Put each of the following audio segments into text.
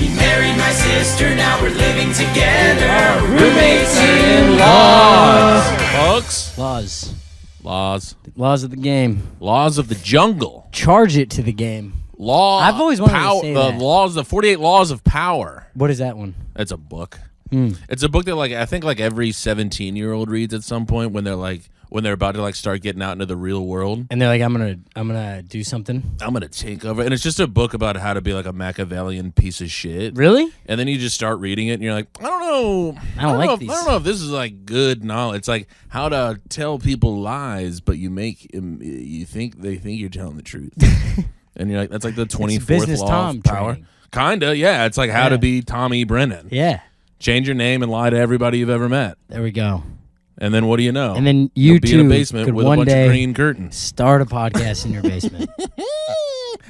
He married my sister, now we're living together. Roommates-in-law. Folks. Laws of the game. Laws of the jungle. Charge it to the game. I've always wanted to say that. The 48 laws of power. What is that one? It's a book. It's a book that I think every 17-year-old reads at some point when they're about to start getting out into the real world. And they're like, I'm gonna do something. I'm gonna take over. And it's just a book about how to be a Machiavellian piece of shit. Really? And then you just start reading it and you're like, I don't know. I don't know if this is good knowledge. It's like how to tell people lies, but you think you're telling the truth. And you're like, that's the 24th law of power. Training. Kinda, yeah. It's how to be Tommy Brennan. Yeah. Change your name and lie to everybody you've ever met. There we go. And then what do you know? And then you be too in a basement could with one a bunch day of green curtains. Start a podcast in your basement.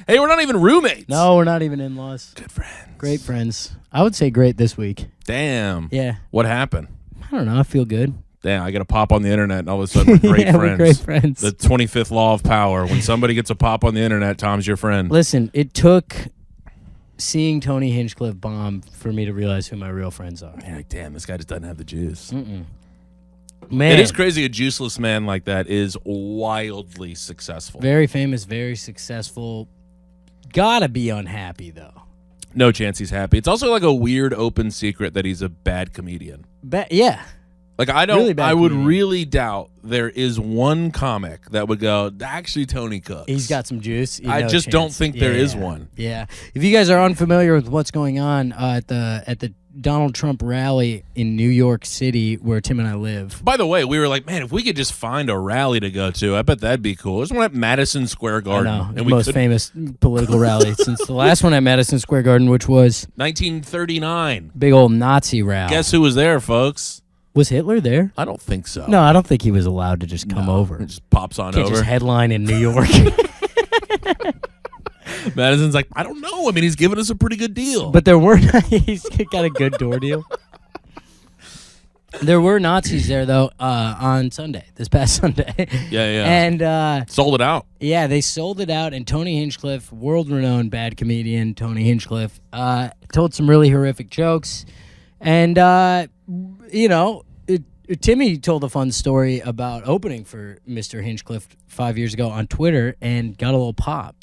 Hey, we're not even roommates. No, we're not even in-laws. Good friends. Great friends. I would say great this week. Damn. Yeah. What happened? I don't know. I feel good. Damn, I got to pop on the internet and all of a sudden we're great friends. We're great friends. The 25th law of power. When somebody gets a pop on the internet, Tom's your friend. Listen, it took seeing Tony Hinchcliffe bomb for me to realize who my real friends are. You're like, damn, this guy just doesn't have the juice. Man. It is crazy. A juiceless man like that is wildly successful. Very famous, very successful. Gotta be unhappy, though. No chance he's happy. It's also a weird open secret that he's a bad comedian. Yeah. I would really doubt there is one comic that would go, actually, Tony cooks. He's got some juice. I just don't think there is one. Yeah. If you guys are unfamiliar with what's going on at the Donald Trump rally in New York City where Tim and I live. By the way, we were like, man, if we could just find a rally to go to, I bet that'd be cool. There's one at Madison Square Garden. I know, the most famous political rally since the last one at Madison Square Garden, which was 1939. Big old Nazi rally. Guess who was there, folks? Was Hitler there? I don't think so. No, I don't think he was allowed to just come over. He just pops on Can't over. just headline in New York. Madison's like, I don't know. I mean, he's giving us a pretty good deal. But there were he's got a good door deal. There were Nazis there though on Sunday, this past Sunday. Yeah. And sold it out. Yeah, they sold it out. And Tony Hinchcliffe, world-renowned bad comedian Tony Hinchcliffe, told some really horrific jokes. And Timmy told a fun story about opening for Mr. Hinchcliffe 5 years ago on Twitter and got a little pop.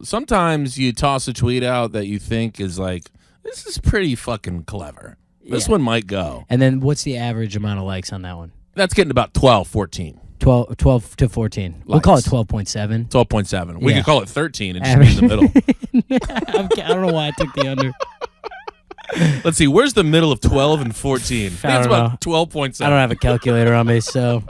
Sometimes you toss a tweet out that you think is this is pretty fucking clever. This one might go. And then what's the average amount of likes on that one? That's getting about 12, 14. 12 to 14. Likes. We'll call it 12.7. 12.7. We could call it 13 and average. just be in the middle. I don't know why I took the under. Let's see. Where's the middle of 12 and 14? It's about 12.7. I don't have a calculator on me, so.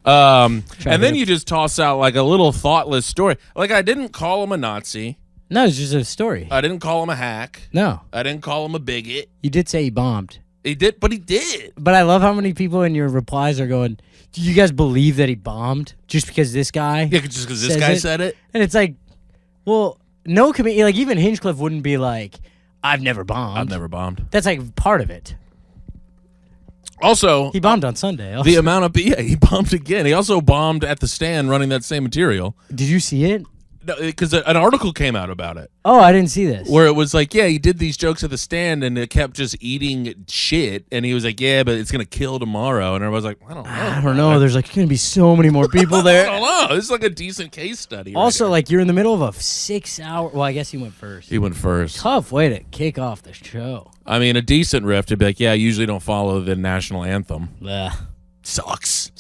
And then you just toss out a little thoughtless story. I didn't call him a Nazi. No, it's just a story. I didn't call him a hack. No. I didn't call him a bigot. You did say he bombed. He did, but he did. But I love how many people in your replies are going, do you guys believe that he bombed just because this guy? Yeah, just because this guy said it. And it's well, no comedian, even Hinchcliffe wouldn't be I've never bombed. I've never bombed. That's part of it. Also, he bombed on Sunday. Also. The amount of he bombed again. He also bombed at the stand running that same material. Did you see it? No, because an article came out about it. Oh, I didn't see this. Where it was he did these jokes at the stand and it kept just eating shit. And he was like, yeah, but it's going to kill tomorrow. And everyone's like, I don't know. I don't know. There's going to be so many more people there. I don't know. This is a decent case study. Also, you're in the middle of a 6-hour. Well, I guess he went first. He went first. Tough way to kick off the show. I mean, a decent riff to be like, yeah, I usually don't follow the national anthem. Sucks.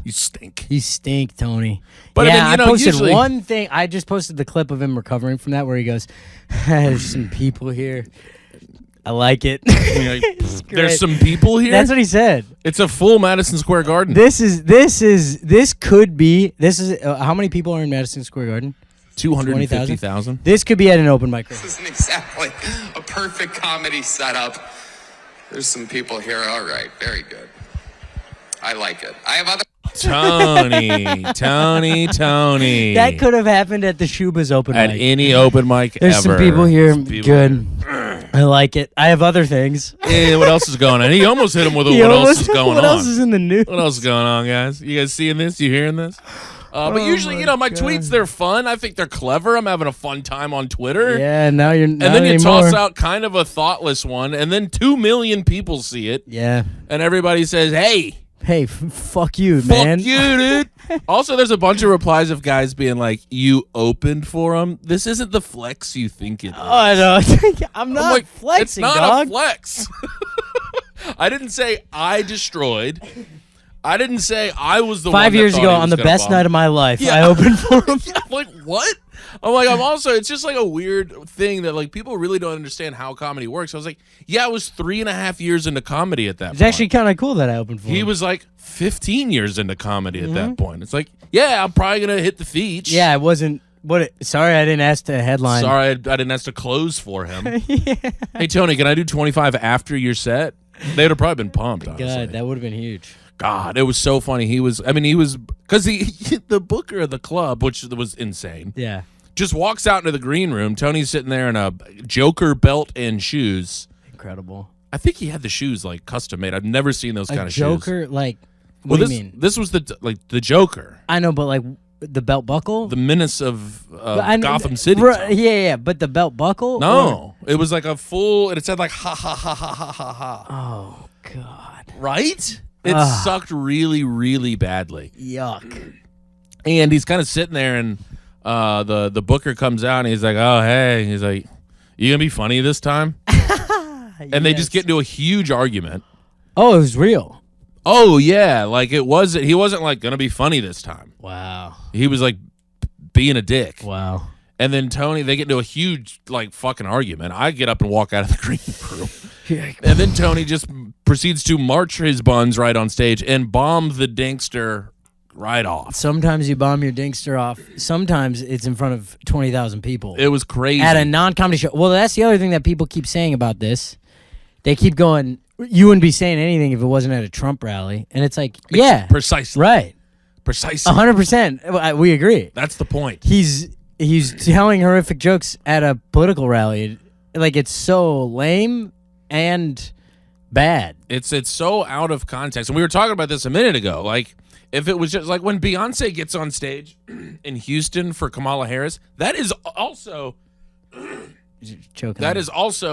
You stink, Tony. But yeah, I posted usually one thing. I just posted the clip of him recovering from that where he goes, there's some people here. I like it. There's some people here? That's what he said. It's a full Madison Square Garden. This could be, how many people are in Madison Square Garden? 250,000. This could be at an open mic. This isn't exactly a perfect comedy setup. There's some people here. All right. Very good. I like it. I have other... Tony. That could have happened at the Shuba's open mic. At any open mic There's ever. Some people here. Good. I like it. I have other things. Yeah, what else is going on? He almost hit him with what else is going on. What else is in the news? What else is going on, guys? You guys seeing this? You hearing this? But usually, my tweets, they're fun. I think they're clever. I'm having a fun time on Twitter. Yeah, now you're not And then you anymore. toss out kind of a thoughtless one, and then 2 million people see it. Yeah. And everybody says, hey. Hey, fuck you, man. Fuck you, dude. Also, there's a bunch of replies of guys being like, you opened for him. This isn't the flex you think it is. Oh, I know. I'm not like, flexing, it's not dog. a flex. I didn't say I destroyed. I didn't say I was the 5 one that years thought ago, he on was the gonna best bomb. night of my life, Yeah. I opened for him. I'm like, what? I'm also, it's just like a weird thing that like people really don't understand how comedy works. I was like, yeah, I was 3.5 years into comedy at that point. It's actually kind of cool that I opened for him. He was like 15 years into comedy at that point. It's like, yeah, I'm probably going to hit the feature. Yeah, I wasn't. Sorry, I didn't ask to headline. Sorry, I didn't ask to close for him. Hey, Tony, can I do 25 after your set? They would have probably been pumped, honestly. God, that would have been huge. God, it was so funny. He was, because the booker of the club, which was insane, Yeah. just walks out into the green room. Tony's sitting there in a Joker belt and shoes. Incredible. I think he had the shoes like custom made. I've never seen those kind of shoes. Joker, like, what do you mean? This was the Joker, I know, but like the belt buckle? the menace of I know- Gotham City. Yeah, but the belt buckle? No, it was like a full, and it said like ha ha ha ha ha ha ha. Oh, God. Right? It sucked really, really badly. Yuck. And he's kind of sitting there, and the booker comes out, and he's like, "Oh, hey," he's like, "You gonna be funny this time?" And they just get into a huge argument. Oh, it was real. Oh yeah, like he wasn't like gonna be funny this time. Wow. He was like being a dick. Wow. And then Tony, they get into a huge like fucking argument. I get up and walk out of the green room. And then Tony just proceeds to march his buns right on stage and bomb the Dinkster right off. Sometimes you bomb your Dinkster off. Sometimes it's in front of 20,000 people. It was crazy. At a non-comedy show. Well, that's the other thing that people keep saying about this. They keep going, you wouldn't be saying anything if it wasn't at a Trump rally. And it's like, yeah. Precisely. Right. Precisely. 100%. We agree. That's the point. He's telling horrific jokes at a political rally. Like, it's so lame and bad. It's so out of context. And we were talking about this a minute ago. Like, if it was just like when Beyonce gets on stage in Houston for Kamala Harris, that is also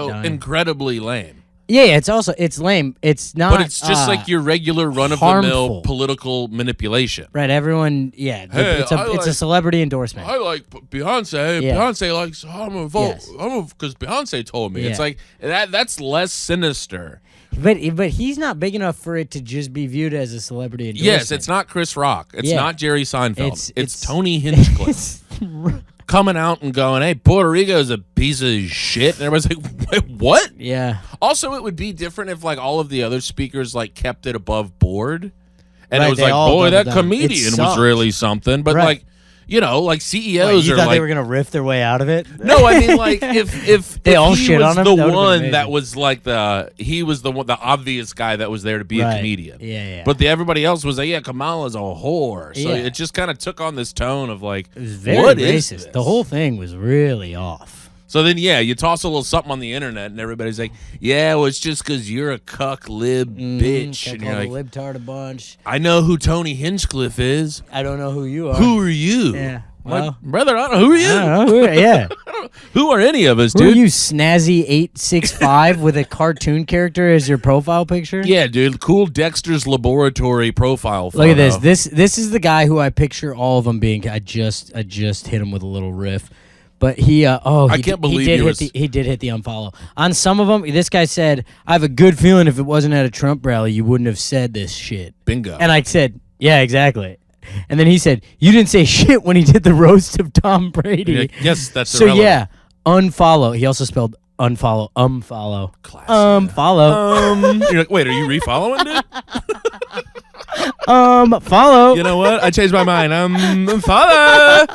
Dying. incredibly lame. Yeah, it's lame. It's not. But it's just like your regular run-of-the-mill harmful. political manipulation. Right, everyone, yeah. Hey, it's a celebrity endorsement. I like Beyonce. Yeah. Beyonce likes, I'm going to vote. Yes. Because Beyonce told me. Yeah. It's like, that's less sinister. But he's not big enough for it to just be viewed as a celebrity endorsement. Yes, it's not Chris Rock. It's Yeah. not Jerry Seinfeld. It's It's- Tony Hinchcliffe. Coming out and going, hey, Puerto Rico is a piece of shit. And everybody's like, wait, what? Yeah. Also, it would be different if like all of the other speakers like kept it above board. And Right, it was they like, all boy, that doubled down. It comedian was sucked. really something. But Right. like, like CEOs You are thought like, they were going to riff their way out of it? no, I mean like if They all he shit was on him, the that would've been one amazing. that was like the obvious guy that was there to be a Right. comedian. Yeah. But everybody else was like, yeah, Kamala's a whore. So Yeah. it just kind of took on this tone of like, It was very what racist. is this? The whole thing was really off. So then, you toss a little something on the internet, and everybody's like, "Yeah, well, it's just because you're a cuck lib bitch." Got And you're called like, a libtard a bunch. "I know who Tony Hinchcliffe is. I don't know who you are. Who are you?" Yeah. I'm like, Well, brother, I don't know. Who are you? I don't know. Yeah. Who are any of us, Who are dude? you, Snazzy 865 with a cartoon character as your profile picture? Yeah, dude. Cool Dexter's Laboratory profile photo. Look at this. This is the guy who I picture all of them being. I just hit him with a little riff. But he can't believe he did hit the unfollow. On some of them, this guy said, "I have a good feeling if it wasn't at a Trump rally, you wouldn't have said this shit." Bingo. And I said, "Yeah, exactly." And then he said, "You didn't say shit when he did the roast of Tom Brady." You're like, yes, that's So irrelevant. yeah, unfollow. He also spelled unfollow. Follow. Classic. Follow. You're like, wait, are you refollowing, dude? Follow. You know what? I changed my mind. Follow.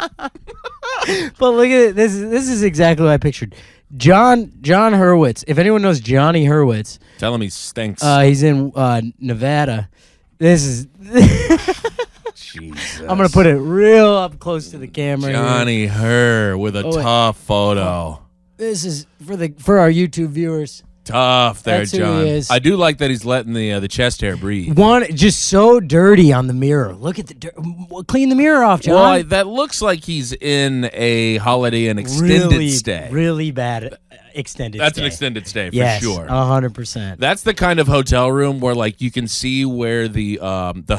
But look at it. This is exactly what I pictured. John Hurwitz. If anyone knows Johnny Hurwitz, Tell him he stinks. he's in Nevada. This is. Jesus. I'm gonna put it real up close to the camera. here. Johnny Herr with a Oh, wait. tough photo. This is for our YouTube viewers. Tough there, That's who he John. is. I do like that he's letting the chest hair breathe. One just so dirty on the mirror. Look at the dirt. Clean the mirror off, John. Well, that looks like he's in a Holiday Inn extended stay. Really bad extended That's stay. an extended stay for yes, sure. 100%. That's the kind of hotel room where like you can see where the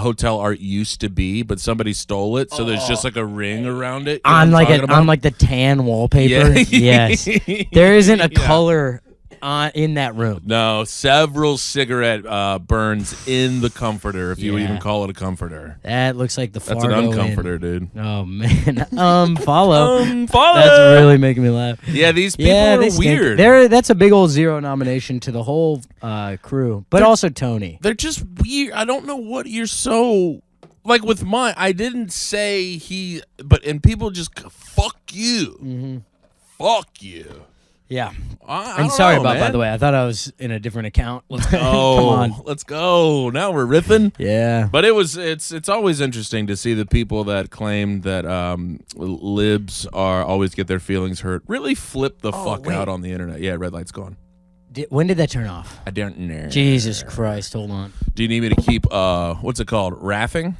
hotel art used to be, but somebody stole it, so there's just like a ring around it. You know On what I'm talking about? on like the tan wallpaper. Yeah. Yes. There isn't a Yeah. color in that room. No, several cigarette burns in the comforter, if you would Yeah. even call it a comforter. That looks like the That's an Fargo uncomforter, dude. Inn. Oh man. Follow. Follow. That's really making me laugh. Yeah, these people Yeah, they are stink. weird. That's a big old zero nomination to the whole crew, but also Tony. They're just weird. I don't know what you're so like with mine. I didn't say and people just fuck you. Mm-hmm. Fuck you. Yeah. I And don't sorry know, about, by man. the way, I thought I was in a different account. Let's Come go. on. Let's go. Now we're riffing. Yeah. But it's always interesting to see the people that claim that libs always get their feelings hurt really flip the fuck wait. out on the internet. Yeah, red light's gone. When did that turn off? I don't know. Jesus Christ. Hold on. Do you need me to keep what's it called? Raffing?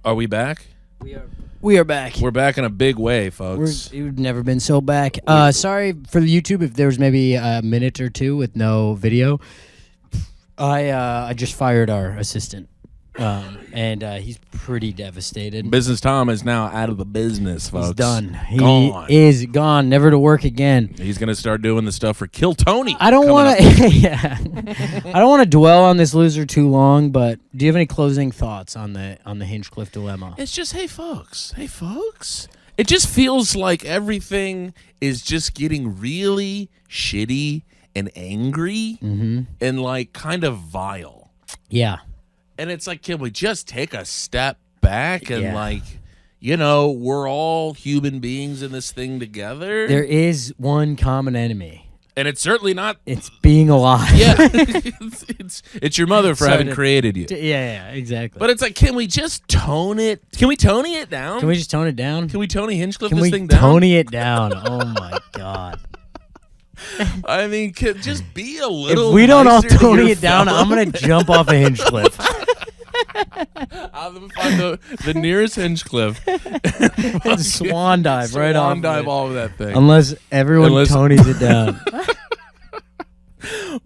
Are we back? We are back. We're back in a big way, folks. We've never been so back. Sorry for the YouTube if there was maybe a minute or two with no video. I just fired our assistant, and he's pretty devastated. Business Tom is now out of the business, folks. He's done. He Gone. is gone, never to work again. He's gonna start doing the stuff for Kill Tony. I don't want to. Yeah, I don't want to dwell on this loser too long. But do you have any closing thoughts on the Hinchcliffe dilemma? It's just, hey folks. It just feels like everything is just getting really shitty and angry and like kind of vile. Yeah. And it's like, can we just take a step back and Yeah. like, you know, we're all human beings in this thing together. There is one common enemy. And it's certainly not. It's being alive. Yeah, it's your mother for Sorry having to- created you. Yeah, exactly. But it's like, can we just tone it? Can we Tony it down? Can we just tone it down? Can we Tony Hinchcliffe Can this we thing down? Tony it down? Oh my god! I mean, just be a little. If we don't all nicer to Tony your it down, fellow I'm gonna jump off a Hinchcliffe. I'll find the nearest Hinchcliffe. And swan dive right off. Swan dive all of that thing. Unless everyone Tonys it down.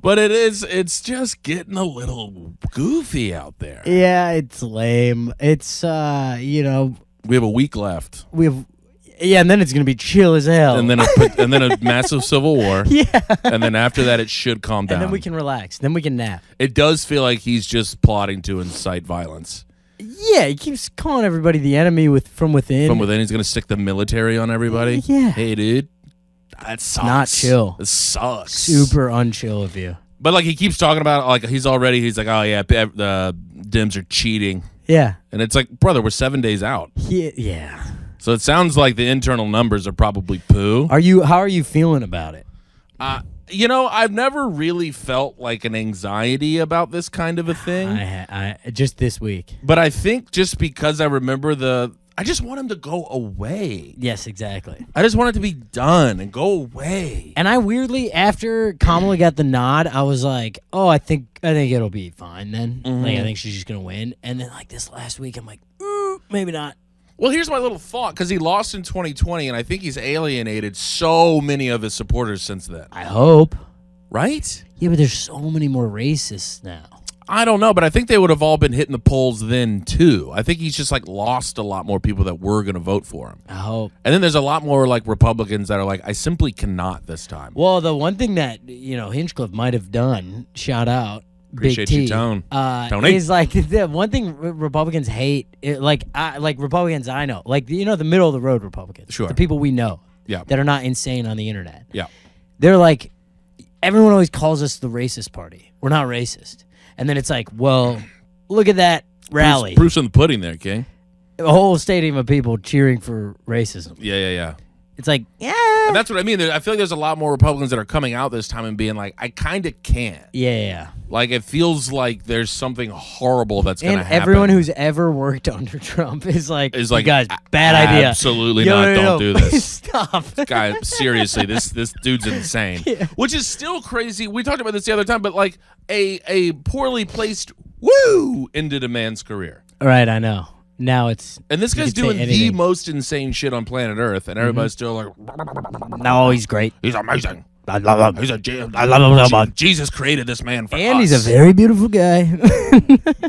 But it's just getting a little goofy out there. Yeah, it's lame. It's We have a week left. and then it's gonna be chill as hell. And then a massive civil war. yeah, And then after that, it should calm down. and then we can relax. Then we can nap. It does feel like he's just plotting to incite violence. Yeah, he keeps calling everybody the enemy from within. From within, he's going to stick the military on everybody. Yeah. Hey, dude. That sucks. Not chill. It sucks. Super unchill of you. But, like, he keeps talking about it, like, he's like, oh, yeah, the Dems are cheating. Yeah. And it's like, brother, we're 7 days out. Yeah. So it sounds like the internal numbers are probably poo. How are you feeling about it? I've never really felt like an anxiety about this kind of a thing. I just this week. But I think just because I remember I just want him to go away. Yes, exactly. I just want it to be done and go away. And I weirdly, after Kamala got the nod, I was like, oh, I think it'll be fine then. Like, I think she's just gonna win. And then like this last week, I'm like, maybe not. Well, here's my little thought, because he lost in 2020, and I think he's alienated so many of his supporters since then. I hope. Right? Yeah, but there's so many more racists now. I don't know, but I think they would have all been hitting the polls then, too. I think he's just, like, lost a lot more people that were going to vote for him. I hope. And then there's a lot more, like, Republicans that are like, I simply cannot this time. Well, the one thing that, Hinchcliffe might have done, shout out, Appreciate Big you, T, Tone. Tony. is like the one thing Republicans hate, like Republicans I know, like the middle of the road Republicans, Sure. the people we know, Yeah. that are not insane on the internet. Yeah. They're like, everyone always calls us the racist party. We're not racist, and then it's like, well, look at that rally, Bruce in the pudding there, King. a whole stadium of people cheering for racism. Yeah. It's like, yeah. And that's what I mean. I feel like there's a lot more Republicans that are coming out this time and being like, I kind of can't. Yeah. Like, it feels like there's something horrible that's going to happen. And everyone who's ever worked under Trump is like, you guys, bad idea. Absolutely not. Don't do this. Stop. Guy, seriously, this dude's insane. Yeah. Which is still crazy. We talked about this the other time, but like a poorly placed woo ended a man's career. Right, I know. Now it's... And this guy's doing the most insane shit on planet Earth, and everybody's still like... No, he's great. He's amazing. I love him. He's I love him so much. Jesus created this man for us. And he's a very beautiful guy.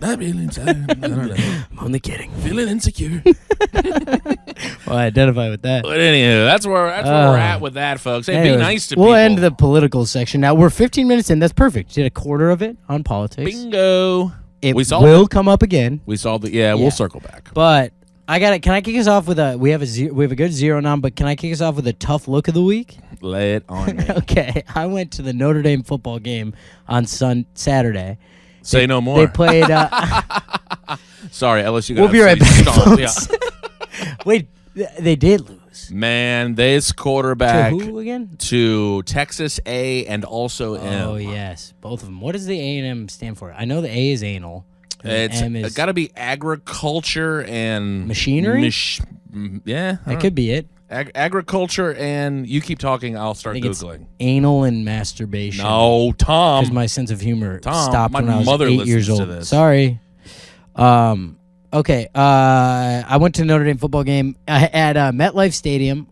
I'm only kidding. Feeling insecure. Well, I identify with that. But anywho, that's where we're at with that, folks. Hey, anyways, be nice to people. We'll end the political section now. We're 15 minutes in. That's perfect. Did a quarter of it on politics. Bingo. It will come up again. We solved it. Yeah, we'll circle back. But I got it. Can I kick us off with a? We have a good zero now. But can I kick us off with a tough look of the week? Lay it on me. Okay, I went to the Notre Dame football game on Saturday. Say no more. They played. Sorry, LSU. We'll be right back. Yeah. Wait, they did lose. Man, this quarterback to who again? To Texas A and also M. Oh yes, both of them. What does the A and M stand for? I know the A is anal. It's got to be agriculture and machinery. That could be it. Agriculture and you keep talking. I'll start Googling. Anal and masturbation. No, Tom. Because my sense of humor stopped my when I was mother 8 years listens old. to this. Sorry. Okay. I went to the Notre Dame football game at MetLife Stadium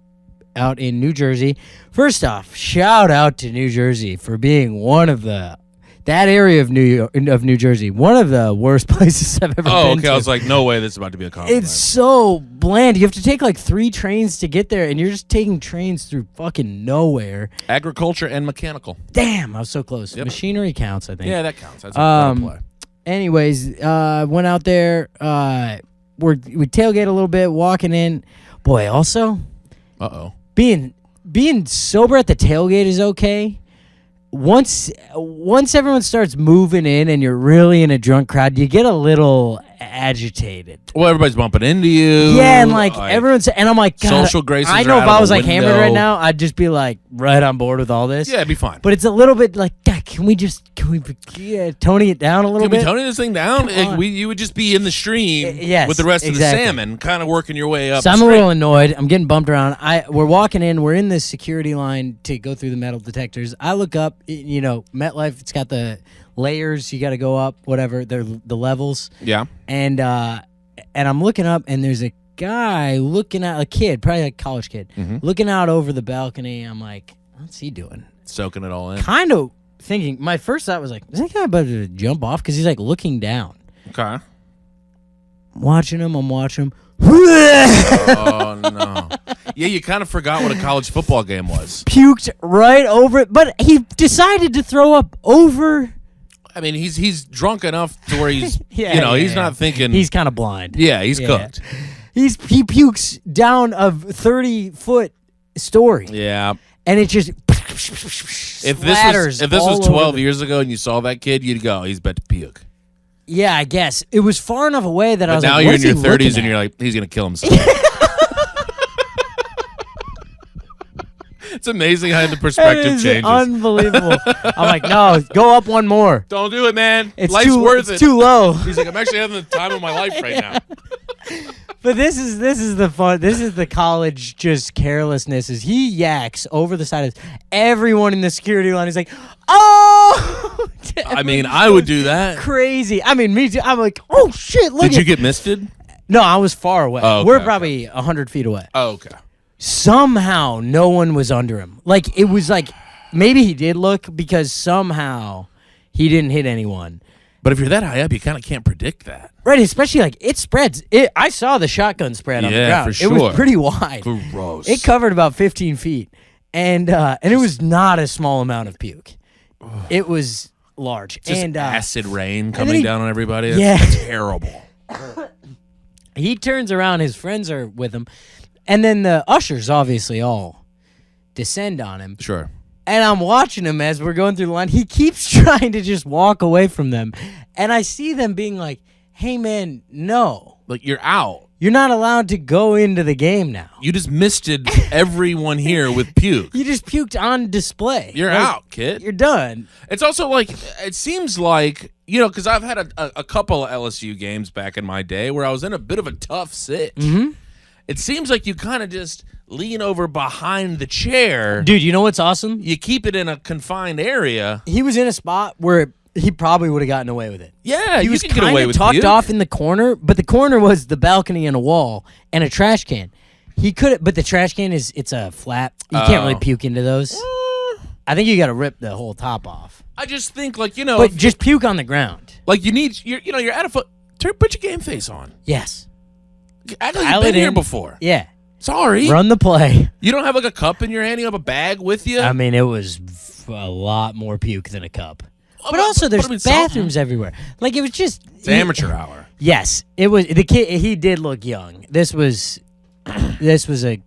out in New Jersey. First off, shout out to New Jersey for being one of that area of New Jersey, one of the worst places I've ever been to. Oh, okay. I was like, no way this is about to be a compliment. It's so bland. You have to take like 3 trains to get there, and you're just taking trains through fucking nowhere. Agriculture and mechanical. Damn, I was so close. Yep. Machinery counts, I think. Yeah, that counts. That's a play. Anyways, went out there. We tailgate a little bit, walking in. Boy, also, being sober at the tailgate is okay. Once everyone starts moving in and you're really in a drunk crowd, you get a little agitated. Well, everybody's bumping into you. Yeah, and like everyone's, and I'm like, God, social graces. I know if I was like hammered right now, I'd just be like right on board with all this. Yeah, it'd be fine. But it's a little bit like, God, can we Tony it down a little bit? Can we Tony this thing down? You would just be in the stream with the rest of the salmon, kind of working your way up. So I'm a little annoyed. I'm getting bumped around. We're walking in. We're in this security line to go through the metal detectors. I look up. You know, MetLife. It's got the layers. You got to go up. Whatever. They're the levels. Yeah. And I'm looking up, and there's a guy looking at a kid, probably a college kid, looking out over the balcony. I'm like, what's he doing? Soaking it all in. Kind of thinking. My first thought was like, is that guy about to jump off? Because he's like looking down. Okay. I'm watching him. Oh no! Yeah, you kind of forgot what a college football game was. Puked right over it, but he decided to throw up over. I mean, he's drunk enough to where he's he's not thinking. He's kind of blind. Yeah, he's cooked. He pukes down a 30-foot story. Yeah, and it just if this was 12 years ago and you saw that kid, you'd go, he's about to puke. Yeah, I guess it was far enough away that I was like, now you're in your 30s and you're like, he's gonna kill himself. It's amazing how the perspective changes. Unbelievable. I'm like, no, go up one more. Don't do it, man. Life's worth it. It's too low. He's like, I'm actually having the time of my life right now. But this is the fun. This is the college just carelessness. Is he yaks over the side of everyone in the security line? He's like, oh. I mean, I would do that. Crazy. I mean, me too. I'm like, oh shit. Look. Did you get misted? No, I was far away. Oh, okay, we're probably 100 feet away. Oh, okay. Somehow, no one was under him. Like, it was like, maybe he did look because somehow he didn't hit anyone. But if you're that high up, you kind of can't predict that. Right, especially like it spreads. I saw the shotgun spread on the ground. For sure. It was pretty wide. Gross. It covered about 15 feet. And it was not a small amount of puke. It was large. Just and acid rain coming down on everybody. That's terrible. He turns around. His friends are with him. And then the ushers obviously all descend on him. Sure. And I'm watching him as we're going through the line. He keeps trying to just walk away from them. And I see them being like, hey, man, no. Like, you're out. You're not allowed to go into the game now. You just misted everyone here with puke. You just puked on display. You're out, kid. You're done. It's also like, it seems like, because I've had a couple of LSU games back in my day where I was in a bit of a tough sitch. Mm-hmm. It seems like you kind of just lean over behind the chair. Dude, you know what's awesome? You keep it in a confined area. He was in a spot where he probably would have gotten away with it. Yeah, he you was can get away kind of with tucked puke. off in the corner, but the corner was the balcony and a wall and a trash can. He could, but the trash can it's a flat. You can't really puke into those. I think you got to rip the whole top off. I just think but just puke on the ground. Like you're at a foot. Put your game face on. Yes, Act like you've been here before. Yeah. Sorry. Run the play. You don't have like a cup in your hand. You have a bag with you. I mean, it was a lot more puke than a cup. But also, there's bathrooms everywhere. Like, it was just... It's amateur hour. Yes. It was... The kid, he did look young. This was a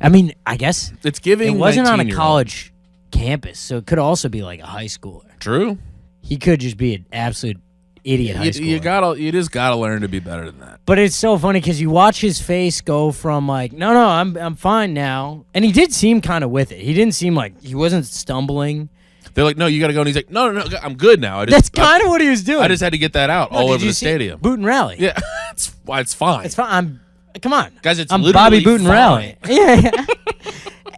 I mean, I guess... It's giving It wasn't on a college campus, so it could also be like a high schooler. True. He could just be an absolute idiot high schooler. You just gotta learn to be better than that. But it's so funny because you watch his face go from like, no, I'm fine now. And he did seem kind of with it. He didn't seem like... He wasn't stumbling. They're like, no, you got to go. And he's like, no, I'm good now. That's kind of what he was doing. I just had to get that out all over the stadium. Boot and rally. Yeah, it's fine. It's fine. Come on. Guys, it's I'm literally Bobby Boot and fine. Rally. Yeah.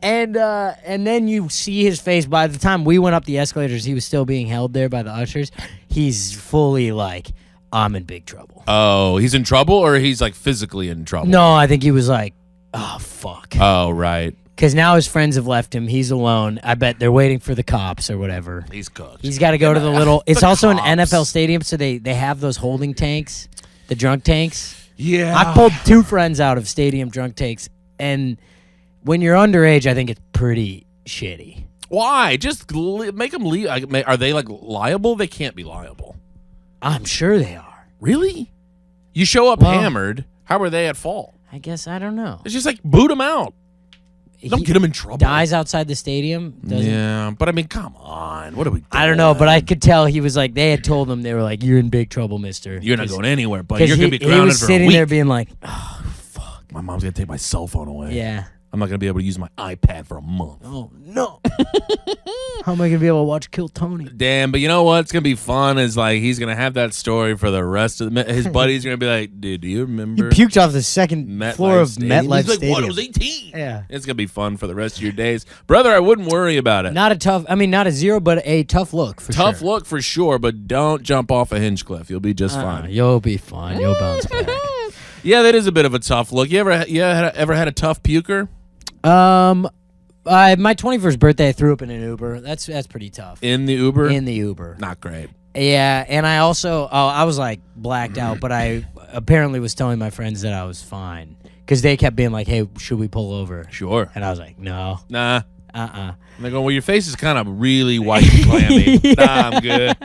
And then you see his face. By the time we went up the escalators, he was still being held there by the ushers. He's fully like, I'm in big trouble. Oh, he's in trouble or he's like physically in trouble? No, I think he was like, oh, fuck. Oh, right. Because now his friends have left him. He's alone. I bet they're waiting for the cops or whatever. He's cooked. He's got to go to the little... It's also cops. an NFL stadium, so they have those holding tanks, the drunk tanks. Yeah. I pulled 2 friends out of stadium drunk tanks, and when you're underage, I think it's pretty shitty. Why? Just make them leave. Are they like liable? They can't be liable. I'm sure they are. Really? You show up hammered. How are they at fault? I guess I don't know. It's just like boot them out. Don't get him in trouble. Dies outside the stadium. Yeah, but I mean, come on. What are we doing? I don't know, but I could tell he was like, they had told him, they were like, you're in big trouble, mister. You're not going anywhere, but you're going to be grounded for a week. He was sitting there being like, oh, fuck. My mom's going to take my cell phone away. Yeah. I'm not going to be able to use my iPad for a month. Oh, no. How am I going to be able to watch Kill Tony? Damn, but you know what's going to be fun is like he's going to have that story for the rest of his buddies going to be like, dude, do you remember? You puked off the second floor of MetLife He's like, Stadium. what? It was 18. Yeah. It's going to be fun for the rest of your days. Brother, I wouldn't worry about it. Not a 0, but a tough look for sure. Tough look for sure, but don't jump off a Hinchcliffe. You'll be just fine. You'll be fine. You'll bounce back. Yeah, that is a bit of a tough look. You ever had a tough puker? My 21st birthday, I threw up in an Uber. That's pretty tough. In the Uber? In the Uber. Not great. Yeah, and I also, I was like blacked out, but I apparently was telling my friends that I was fine because they kept being like, hey, should we pull over? Sure. And I was like, no. Nah. And they're going, well, your face is kind of really white and clammy. Nah, I'm good.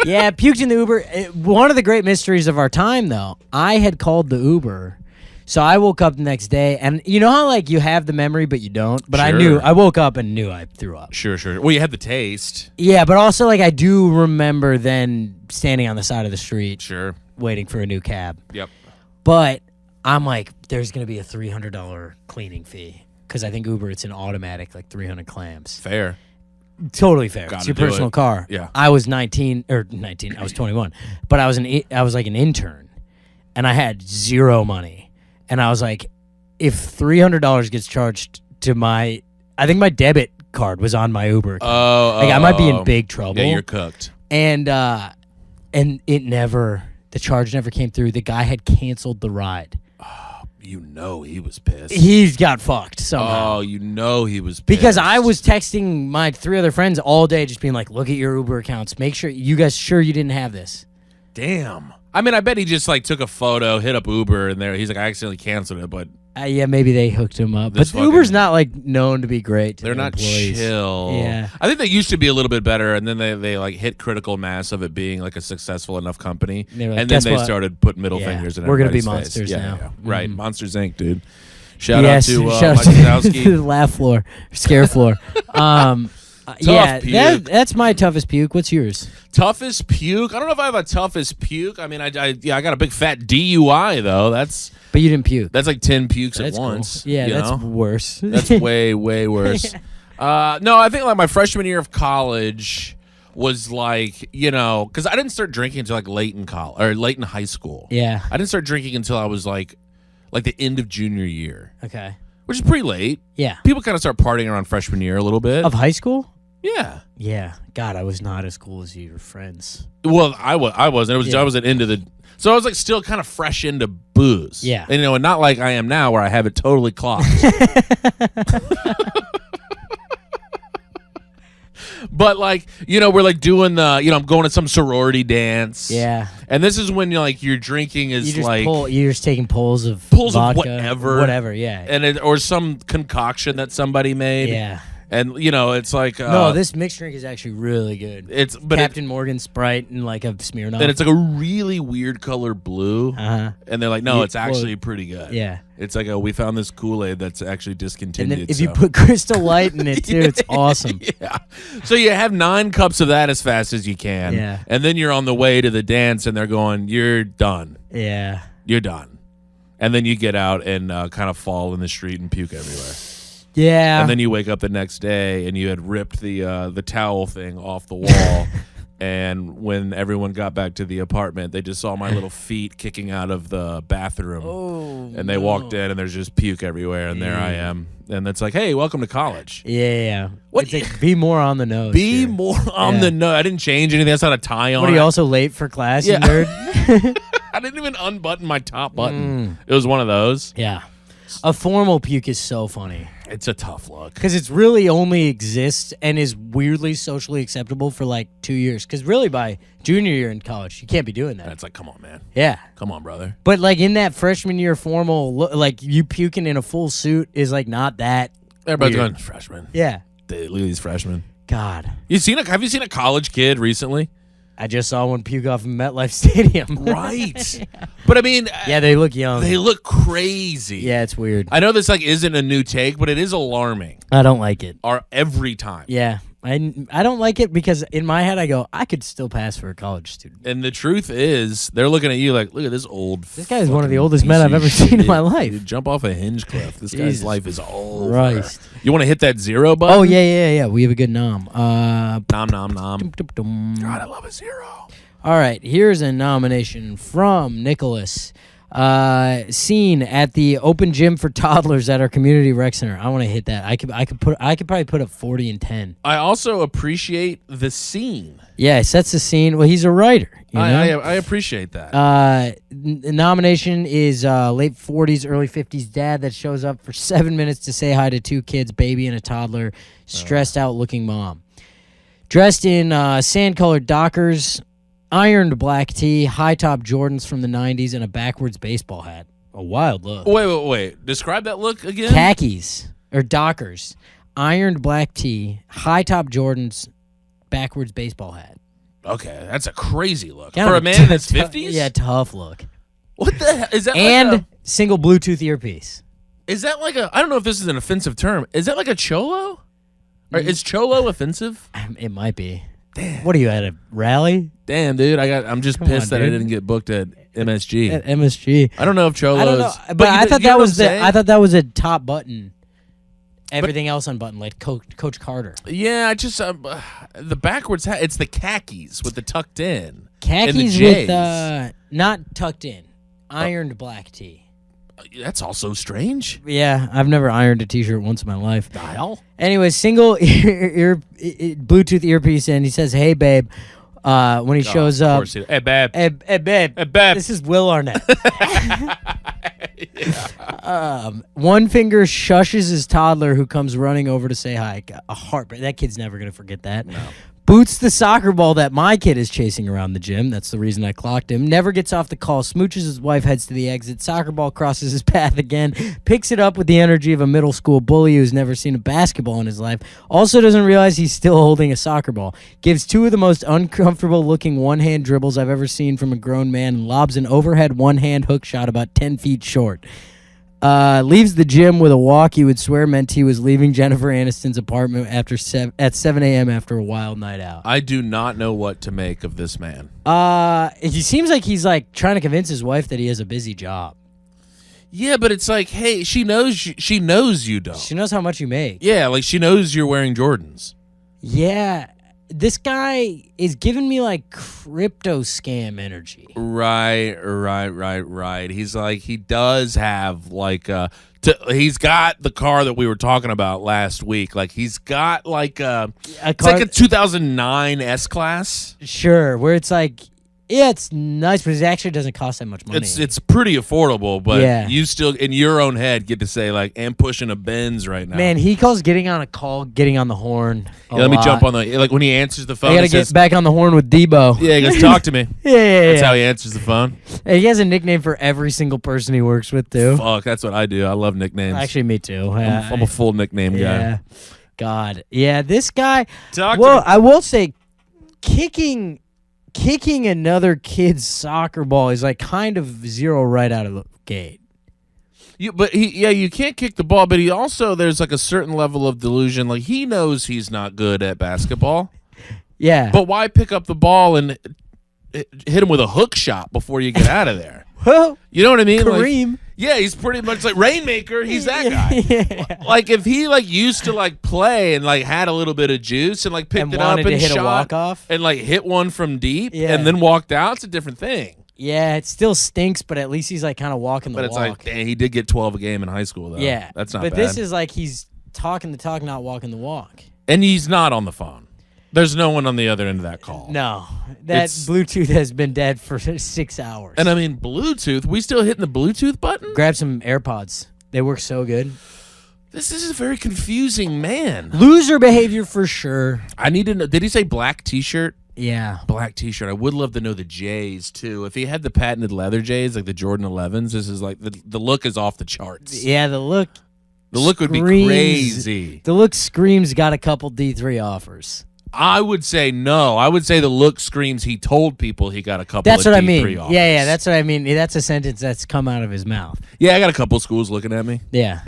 Yeah, puked in the Uber. One of the great mysteries of our time, though, I had called the Uber. So I woke up the next day, and you know how like you have the memory, but you don't? But Sure. I woke up and knew I threw up. Sure. Well, you had the taste. Yeah, but also like I do remember then standing on the side of the street. Sure. Waiting for a new cab. Yep. But I'm like, there's going to be a $300 cleaning fee. Because I think Uber, it's an automatic, like 300 clams. Fair. Totally fair. Gotta It's your do personal it. car. Yeah. I was 19, I was 21. But I was like an intern. And I had zero money. And I was like, if $300 gets charged to I think my debit card was on my Uber account. I might be in big trouble. Yeah, you're cooked. And the charge never came through. The guy had canceled the ride. You know he was pissed. He's got fucked somehow. Oh, you know he was pissed. Because I was texting my 3 other friends all day just being like, look at your Uber accounts. Make sure you guys you didn't have this. Damn. I mean, I bet he just like took a photo, hit up Uber, and he's like, I accidentally canceled it, but Yeah, maybe they hooked him up. This But Uber's not like known to be great to they're their not employees. chill. Yeah. I think they used to be a little bit better, and then they like hit critical mass of it being like a successful enough company, They were like, and then "Guess they what? started putting middle Yeah. fingers in We're gonna be everybody's face. monsters Yeah, now." yeah. Right, Mhm. Monsters Inc., dude. Shout Yes, out to shout Mike out to Wazowski. the laugh floor, scare floor. puke. That's my toughest puke. What's yours? Toughest puke? I don't know if I have a toughest puke. I mean, I got a big fat DUI though. But you didn't puke. That's like 10 pukes That's at once. Cool. Yeah, you that's know? worse. That's way worse. No, I think like my freshman year of college was like, because I didn't start drinking until like late in college or late in high school. Yeah. I didn't start drinking until I was like the end of junior year. Okay. Which is pretty late. Yeah. People kind of start partying around freshman year a little bit. Of high school? Yeah. Yeah. God, I was not as cool as your friends. Well, I wasn't. I wasn't into the. So I was like still kind of fresh into booze. Yeah. And, and not like I am now where I have it totally clocked. But like, we're like doing the, I'm going to some sorority dance. Yeah. And this is when your drinking is you're just taking pulls of vodka, of whatever, yeah. And or some concoction that somebody made. Yeah. And it's like no, this mixed drink is actually really good. It's Captain Morgan Sprite and like a Smirnoff. And it's like a really weird color blue. Uh-huh. And they're like, no, it's actually pretty good. Yeah. It's like we found this Kool-Aid that's actually discontinued. And then if you put Crystal Light in it too, it's awesome. Yeah. So you have 9 cups of that as fast as you can. Yeah. And then you're on the way to the dance and they're going, you're done. Yeah. You're done. And then you get out and kind of fall in the street and puke everywhere. Yeah. And then you wake up the next day and you had ripped the towel thing off the wall. And when everyone got back to the apartment, they just saw my little feet kicking out of the bathroom. Oh, and they walked in and there's just puke everywhere. And there I am. And it's like, hey, welcome to college. Yeah. What? It's like, be more on the nose. Be more on the nose. I didn't change anything. That's not a tie on. What, are you also late for class, you nerd? I didn't even unbutton my top button. It was one of those. Yeah. A formal puke is so funny. It's a tough look. Because it's really only exists and is weirdly socially acceptable for like 2 years. Because really by junior year in college, you can't be doing that. That's like, come on, man. Yeah. Come on, brother. But like in that freshman year formal, like you puking in a full suit is like not that Everybody's weird. going, freshmen. Yeah. Look at these freshmen. God. Have you seen a college kid recently? I just saw one puke off in MetLife Stadium. Right. But I mean, yeah, they look young. They look crazy. Yeah, it's weird. I know this like isn't a new take, but it is alarming. I don't like it. Every time. Yeah. I don't like it because in my head I go, I could still pass for a college student. And the truth is, they're looking at you like, look at this old. This guy is one of the oldest men I've ever seen in my life. Dude, jump off a hinge cliff. This guy's life is over. Christ. You want to hit that 0 button? Oh yeah. We have a good nom. Nom nom nom. Dum. God, I love a 0. All right, here's a nomination from Nicholas. Scene at the open gym for toddlers at our community rec center. I want to hit that. I could probably put up 40 and 10. I also appreciate the scene. Yeah, it sets the scene. Well, he's a writer. You know? I appreciate that. The nomination is late 40s, early 50s dad that shows up for 7 minutes to say hi to 2 kids, baby and a toddler, stressed out looking mom. Dressed in sand-colored Dockers, ironed black tee, high-top Jordans from the 90s, and a backwards baseball hat. A wild look. Wait. Describe that look again. Khakis, or Dockers, ironed black tee, high-top Jordans, backwards baseball hat. Okay, that's a crazy look. Kind For of a man in his 50s? Yeah, tough look. What the hell? Is that and like single Bluetooth earpiece. Is that like I don't know if this is an offensive term. Is that like a cholo? Or is cholo offensive? It might be. Damn. What are you at a rally? Damn, dude. I'm just pissed that I didn't get booked at MSG. At MSG. I don't know if cholo. I don't know, but I thought that was I thought that was a top button. Everything else unbuttoned, like Coach Carter. Yeah, I just the backwards hat. It's the khakis with the tucked in. Khakis with not tucked in, ironed black tee. That's also strange. Yeah, I've never ironed a t-shirt once in my life. Dial. Anyway, single Bluetooth earpiece in. He says, "Hey, babe." When he shows up, hey, babe. Hey, babe. Hey, babe. This is Will Arnett. One finger shushes his toddler who comes running over to say hi. A heartbreak. That kid's never going to forget that. No. Boots the soccer ball that my kid is chasing around the gym. That's the reason I clocked him. Never gets off the call. Smooches his wife, heads to the exit. Soccer ball crosses his path again. Picks it up with the energy of a middle school bully who's never seen a basketball in his life. Also doesn't realize he's still holding a soccer ball. Gives 2 of the most uncomfortable looking one-hand dribbles I've ever seen from a grown man and lobs an overhead one-hand hook shot about 10 feet short. Leaves the gym with a walk he would swear meant he was leaving Jennifer Aniston's apartment at 7 a.m. after a wild night out. I do not know what to make of this man. He seems like he's like trying to convince his wife that he has a busy job. Yeah, but it's like, hey, she knows you don't. She knows how much you make. Yeah, like she knows you're wearing Jordans. Yeah. This guy is giving me like crypto scam energy. Right. He's like, he does have like he's got the car that we were talking about last week. Like he's got like it's like a 2009 S-Class. Sure, where it's like, yeah, it's nice, but it actually doesn't cost that much money. It's pretty affordable, but yeah. You still in your own head get to say like, I'm pushing a Benz right now. Man, he calls getting on a call, getting on the horn. Let me jump on the like when he answers the phone. I gotta get back on the horn with Debo. Yeah, he goes, talk to me. Yeah. That's how he answers the phone. Hey, he has a nickname for every single person he works with too. Fuck, that's what I do. I love nicknames. Actually, me too. I'm a full nickname guy. Yeah. God. Yeah, this guy. Talk to well, me. I will say, kicking another kid's soccer ball is like kind of zero right out of the gate. You can't kick the ball, but he also, there's like a certain level of delusion. Like he knows he's not good at basketball. Yeah. But why pick up the ball and hit him with a hook shot before you get out of there? Well, You know what I mean? Kareem. Like, yeah, he's pretty much like Rainmaker. He's that guy. Yeah. Like if he like used to like play and like had a little bit of juice and like picked And it up wanted to and hit a shot walk-off? and like hit one from deep Yeah. and then walked out, it's a different thing. Yeah, it still stinks, but at least he's like kind of walking the But it's walk. like, dang, he did get 12 a game in high school though. Yeah, That's not But bad. this is like he's talking the talk, not walking the walk. And he's not on the phone. There's no one on the other end of that call. No, that Bluetooth has been dead for 6 hours. And I mean, Bluetooth, we still hitting the Bluetooth button? Grab some AirPods. They work so good. This is a very confusing man. Loser behavior for sure. I need to know, did he say black t-shirt? Yeah. Black t-shirt. I would love to know the J's too. If he had the patented leather J's, like the Jordan 11s, this is like, the look is off the charts. Yeah, the look. The look would be screams- crazy. The look screams got a couple D3 offers. I would say no. I would say the look screams he told people he got a couple That's of what I D3 mean. offers. Yeah, that's what I mean. That's a sentence that's come out of his mouth. Yeah, I got a couple of schools looking at me. Yeah.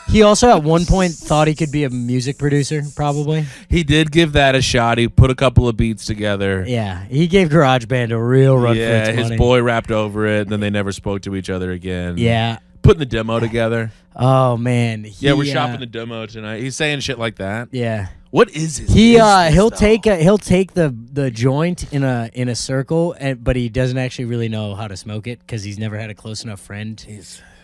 He also at one point thought he could be a music producer, probably. He did give that a shot. He put a couple of beats together. Yeah, he gave GarageBand a real run for its his money. boy rapped over it, and then they never spoke to each other again. Yeah. Putting the demo together. Oh man. Yeah, we're shopping the demo tonight. He's saying shit like that. Yeah. What is his He'll business, take though? he'll take the joint in a circle, but he doesn't actually really know how to smoke it because he's never had a close enough friend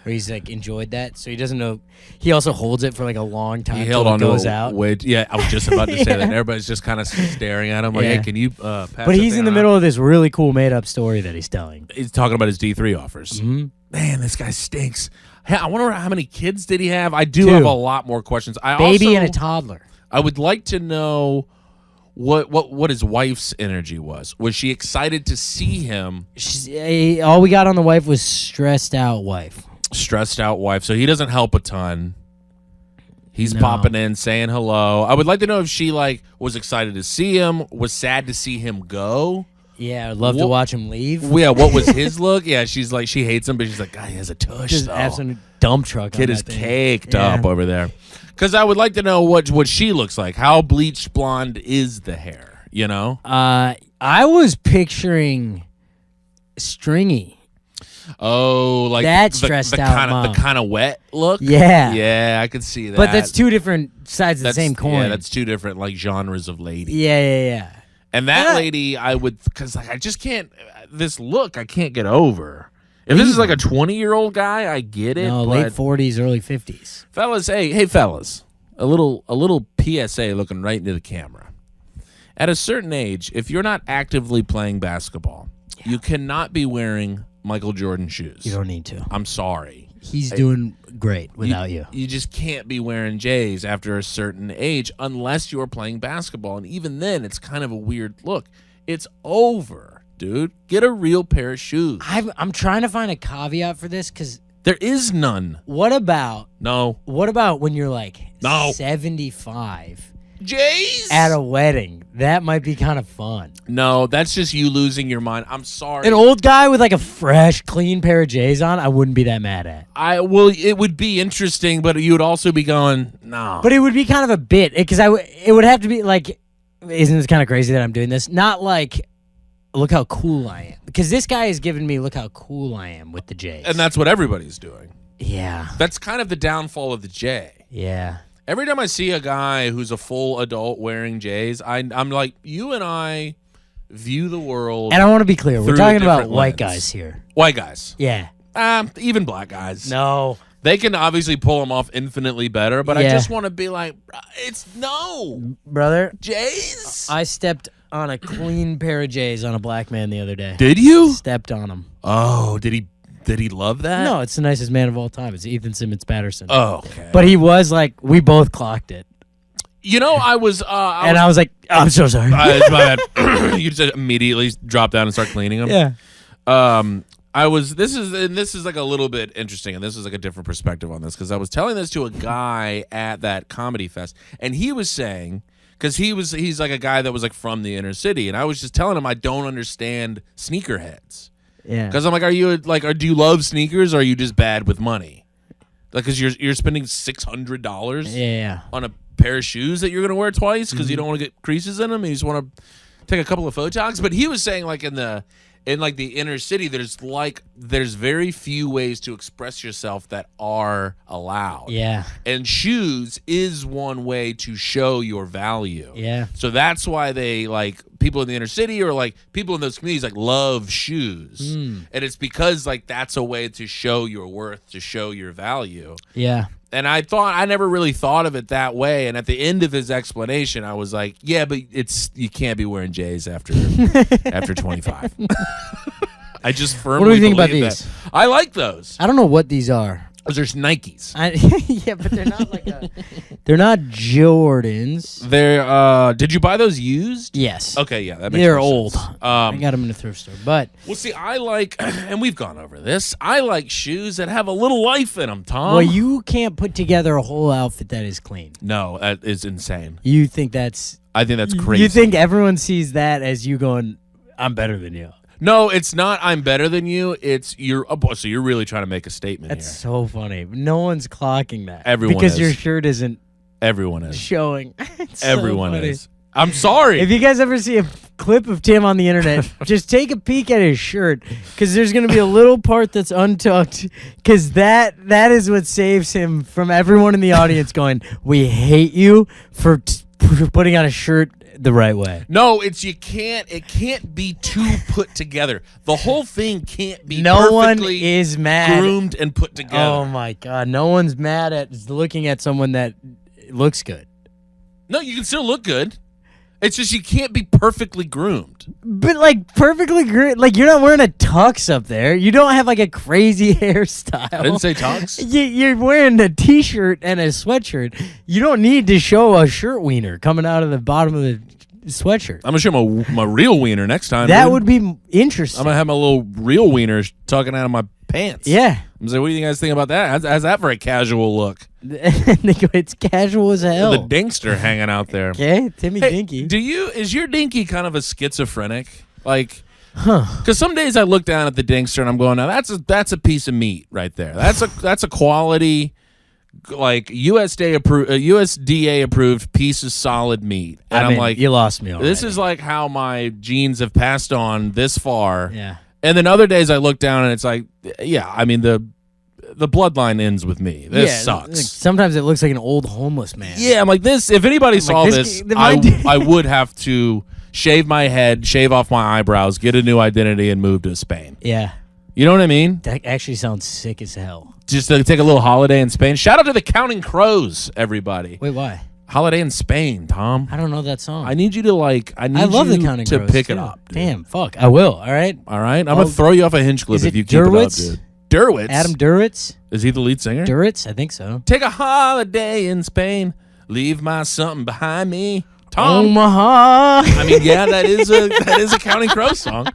where he's like enjoyed that, so he doesn't know. He also holds it for like a long time. He held till on it to goes it out. Yeah, I was just about to say that. Yeah. And everybody's just kind of staring at him like, Yeah. hey, can you pass But that he's thing in the around? middle of this really cool made up story that he's telling. He's talking about his D3 offers. Mm-hmm. Man, this guy stinks. Hey, I wonder how many kids did he have? I do 2. have a lot more questions. Baby and a toddler. I would like to know what his wife's energy was. Was she excited to see him? All we got on the wife was stressed out wife. Stressed out wife. So he doesn't help a ton. He's No. popping in, saying hello. I would like to know if she like was excited to see him, was sad to see him go. Yeah, I'd love to watch him leave. Yeah, what was his look? Yeah, she's like, she hates him, but she's like, God, he has a tush, Just though. absolute dump truck. Kid on is that thing. caked Yeah. up over there. Because I would like to know what she looks like. How bleached blonde is the hair, you know? I was picturing stringy. Oh, like That stressed out mom. The kind of wet look? Yeah. Yeah, I could see that. But that's two different sides of the same coin. Yeah, that's two different like genres of lady. Yeah. And that lady, I would, because like, I just can't, this look, I can't get over. If this is like a 20-year-old guy, I get it. No, but late 40s, early 50s. fellas, hey fellas, a little PSA looking right into the camera. At a certain age, if you're not actively playing basketball, you cannot be wearing Michael Jordan shoes. You don't need to. I'm sorry. He's doing great without you. You just can't be wearing J's after a certain age unless you're playing basketball. And even then, it's kind of a weird look. It's over, dude. Get a real pair of shoes. I'm trying to find a caveat for this because There is none. what about No. when you're like No. 75 Jays at a wedding. That might be kind of fun. No, that's just you losing your mind. I'm sorry. An old guy with like a fresh, clean pair of J's on, I wouldn't be that mad at. It would be interesting, but you would also be going, no. But it would be kind of a bit, because it would have to be like, isn't this kind of crazy that I'm doing this? Not like, look how cool I am. Because this guy has given me, look how cool I am with the J's. And that's what everybody's doing. Yeah. That's kind of the downfall of the J. Yeah. Every time I see a guy who's a full adult wearing J's, I'm like, you and I view the world. And I want to be clear, we're through talking a about different white lens. guys here. White guys. Yeah. Even black guys. No. They can obviously pull them off infinitely better, but I Yeah. just want to be like, it's no. Brother, J's? I stepped on a clean pair of J's on a black man the other day. Did you? Stepped on him. Oh, did he love that? No, it's the nicest man of all time. It's Ethan Simmons Patterson. Oh, okay. But he was like, we both clocked it. You know, I was like, I'm so sorry. it's my bad. You just immediately drop down and start cleaning them. Yeah. This is like a little bit interesting, and this is like a different perspective on this, because I was telling this to a guy at that comedy fest, and he was saying, because he's like a guy that was like from the inner city, and I was just telling him I don't understand sneakerheads. Yeah. Because I'm like, do you love sneakers, or are you just bad with money? Like, because you're spending $600 Yeah. on a pair of shoes that you're going to wear twice because you don't want to get creases in them, and you just want to take a couple of photogs. But he was saying, like, in the inner city, there's very few ways to express yourself that are allowed. Yeah. And shoes is one way to show your value. Yeah. So that's why they, like, people in the inner city, or like people in those communities, like, love shoes. And it's because, like, that's a way to show your worth, to show your value. Yeah. And I never really thought of it that way. And at the end of his explanation, I was like, yeah, but you can't be wearing J's after 25. I just firmly What do you think about believe these? that. I like those. I don't know what these are. There's Nikes. Yeah, but they're not like they're not Jordans. They're did you buy those used? Yes. Okay, yeah, that makes They're more old. sense. I got them in the thrift store, but Well, see, I like, and we've gone over this, I like shoes that have a little life in them, Tom. well, you can't put together a whole outfit that is clean. No, that is insane. You think that's I think that's crazy. You think everyone sees that as you going, I'm better than you. No, it's not I'm better than you. It's so you're really trying to make a statement That's here. so funny. No one's clocking that. Everyone because is. your shirt isn't Everyone is. showing. It's so Everyone funny. is. I'm sorry. If you guys ever see a clip of Tim on the internet, just take a peek at his shirt, because there's going to be a little part that's untucked, because that is what saves him from everyone in the audience going, we hate you for putting on a shirt the right way. No, it can't be too put together. The whole thing can't be No one perfectly is mad. groomed and put together. Oh my God. No one's mad at looking at someone that looks good. No, you can still look good. It's just you can't be perfectly groomed. But like perfectly great. Like you're not wearing a tux up there. You don't have like a crazy hairstyle. I didn't say tux. You're wearing a t-shirt and a sweatshirt. You don't need to show a shirt wiener coming out of the bottom of the sweatshirt. I'm gonna show my real wiener next time. That dude. would be interesting. I'm gonna have my little real wiener talking out of my pants. Yeah. I'm saying, what do you guys think about that? How's that for a casual look? It's casual as hell. The dinkster hanging out there. Okay, Timmy Hey, Dinky. is your dinky kind of a schizophrenic? Like, Huh. because some days I look down at the dinkster and I'm going, now that's a piece of meat right there. That's a quality, like USDA approved piece of solid meat. And I'm like, you lost me already. this is like how my genes have passed on this far. Yeah. And then other days I look down and it's like, yeah, I mean the bloodline ends with me. This sucks. Like, sometimes it looks like an old homeless man. Yeah, I'm like this. If anybody saw like, this, this I would have to shave my head, shave off my eyebrows, get a new identity, and move to Spain. Yeah. You know what I mean? That actually sounds sick as hell. Just to take a little holiday in Spain. Shout out to the Counting Crows, everybody. Wait, why? Holiday in Spain, Tom. I don't know that song. I need you to I love you the Counting to Crows, pick it too. up. Dude. Damn, fuck. I will. All right. All right, I'm gonna throw you off a hinge clip Is if it you keep Derwitz? it up, dude. Derwitz. Adam Duritz? Is he the lead singer? Duritz? I think so. Take a holiday in Spain. Leave my something behind me. Tom. Omaha. I mean, yeah, that is a Counting Crows song.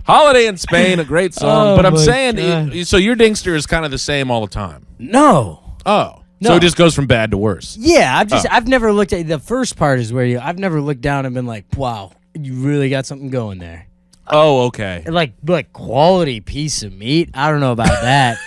Holiday in Spain, a great song. Oh but I'm my saying, God. so your dinkster is kind of the same all the time. No. Oh. So it just goes from bad to worse. Yeah, I've never looked at the first part is where I've never looked down and been like, wow, you really got something going there. Oh, okay. Like quality piece of meat. I don't know about that.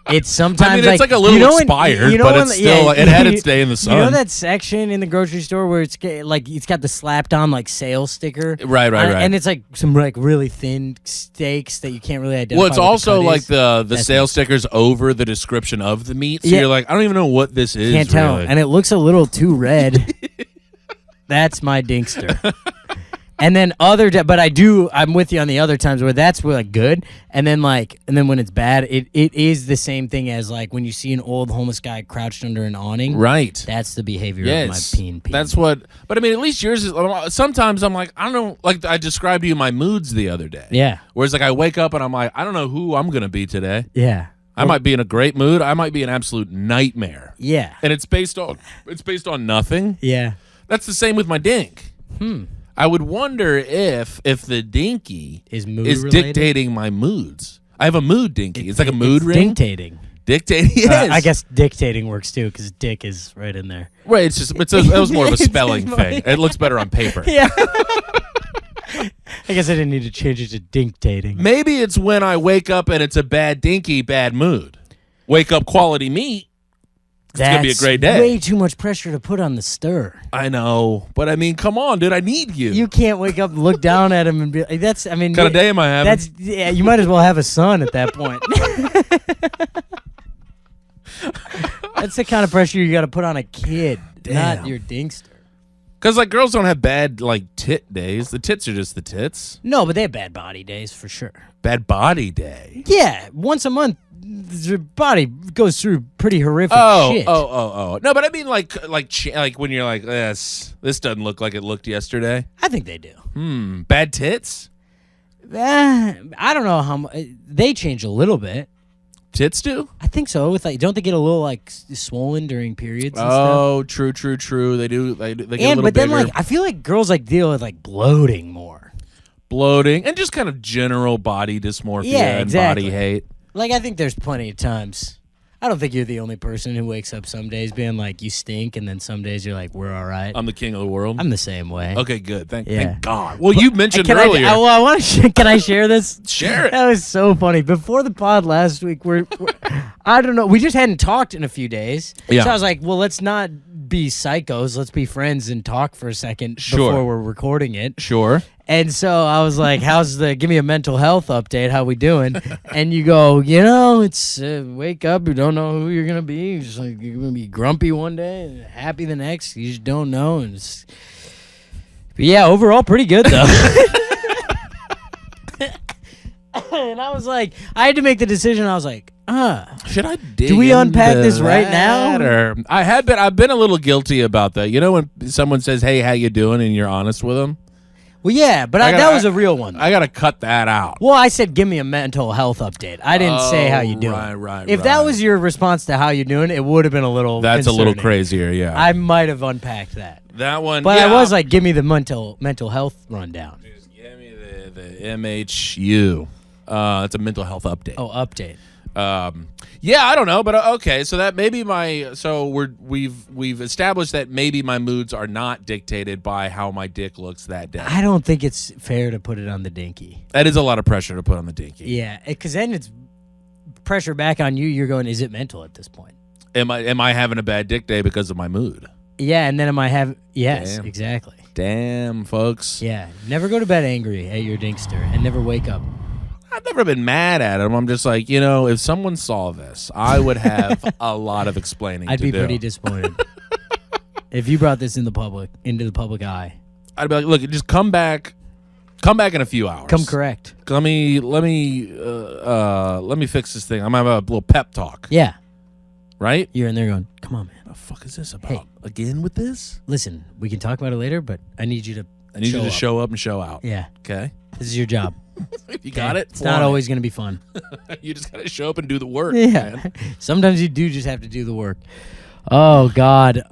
It's sometimes it's like a little expired, but it's still it had its day in the sun. You know that section in the grocery store where it's got the slapped on like sale sticker, right, and it's like some like really thin steaks that you can't really identify. Well, it's also like the sale stickers over the description of the meat, so you're like, I don't even know what this is. Can't tell, and it looks a little too red. That's my dinkster. And then but I'm with you on the other times where that's like good, and then when it's bad, it is the same thing as like when you see an old homeless guy crouched under an awning. Right. That's the behavior of my peen. That's what. But I mean, at least yours is. Sometimes I'm like, I don't know. Like I described to you my moods the other day. Yeah. Whereas like I wake up and I'm like, I don't know who I'm gonna be today. Yeah. I might be in a great mood. I might be an absolute nightmare. Yeah. And it's based on nothing. Yeah. That's the same with my dink. I would wonder if the dinky is dictating my moods. I have a mood dinky. It's like a mood ring. Dictating. Dictating. Yes. I guess dictating works too because dick is right in there. Right. That was more of a spelling thing. It looks better on paper. Yeah. I guess I didn't need to change it to dinktating. Maybe it's when I wake up and it's a bad dinky, bad mood. Wake up quality meat. It's going to be a great day. Way too much pressure to put on the stir. I know. But I mean, come on, dude. I need you. You can't wake up and look down at him and be like, what kind of day am I having? You might as well have a son at that point. That's the kind of pressure you got to put on a kid, not your dinkster. Because like girls don't have bad like tit days. The tits are just the tits. No, but they have bad body days for sure. Bad body day. Yeah, once a month, your body goes through pretty horrific shit. Oh. No, but I mean like when you're like, this doesn't look like it looked yesterday. I think they do. Bad tits? I don't know how much. They change a little bit. Tits do? I think so. With like, don't they get a little like swollen during periods? And stuff? True. They do. They get a little but then bigger. like I feel like girls like deal with like bloating more. Bloating and just kind of general body dysmorphia and body hate. Like I think there's plenty of times. I don't think you're the only person who wakes up some days being like you stink, and then some days you're like we're all right. I'm the king of the world. I'm the same way. Okay, good. Thank God. Well, you mentioned earlier. I want to. Can I share this? Share it. That was so funny. Before the pod last week, we're I don't know. We just hadn't talked in a few days. Yeah. So I was like, well, let's not be psychos. Let's be friends and talk for a second before we're recording it. Sure. And so I was like, give me a mental health update. How we doing? And you go, it's wake up. You don't know who you're going to be. You're just like, you're going to be grumpy one day and happy the next. You just don't know. But yeah, overall pretty good though. And I was like, I had to make the decision. I was like, should I dig do we unpack this right now? Or I've been a little guilty about that. You know when someone says, "Hey, how you doing?" and you're honest with them? Well, yeah, but that was a real one. I got to cut that out. Well, I said, give me a mental health update. I didn't say how you doing. Right. If that was your response to how you doing, it would have been a little That's concerning. a little crazier, yeah. I might have unpacked that. That one, but I was like, give me the mental health rundown. Just give me the MHU. It's a mental health update. Oh, update. Yeah, I don't know, but okay. So that maybe we've established that maybe my moods are not dictated by how my dick looks that day. I don't think it's fair to put it on the dinky. That is a lot of pressure to put on the dinky. Yeah, because then it's pressure back on you. You're going, is it mental at this point? Am I having a bad dick day because of my mood? Yeah, and then am I having? Yes, Damn. Exactly. Damn, folks. Yeah, never go to bed angry at your dinkster, and never wake up. I've never been mad at him. I'm just like, if someone saw this, I would have a lot of explaining I'd to be do. pretty disappointed. If you brought this into the public eye. I'd be like, look, just come back in a few hours. Come correct. Let me fix this thing. I'm gonna have a little pep talk. Yeah. Right? You're in there going, come on, man. What the fuck is this about? Hey. Again with this? Listen, we can talk about it later, but I need you to show up and show out. Yeah. Okay. This is your job. You got it? It's not always going to be fun. You just got to show up and do the work, Yeah. man. Sometimes you do just have to do the work. Oh, God.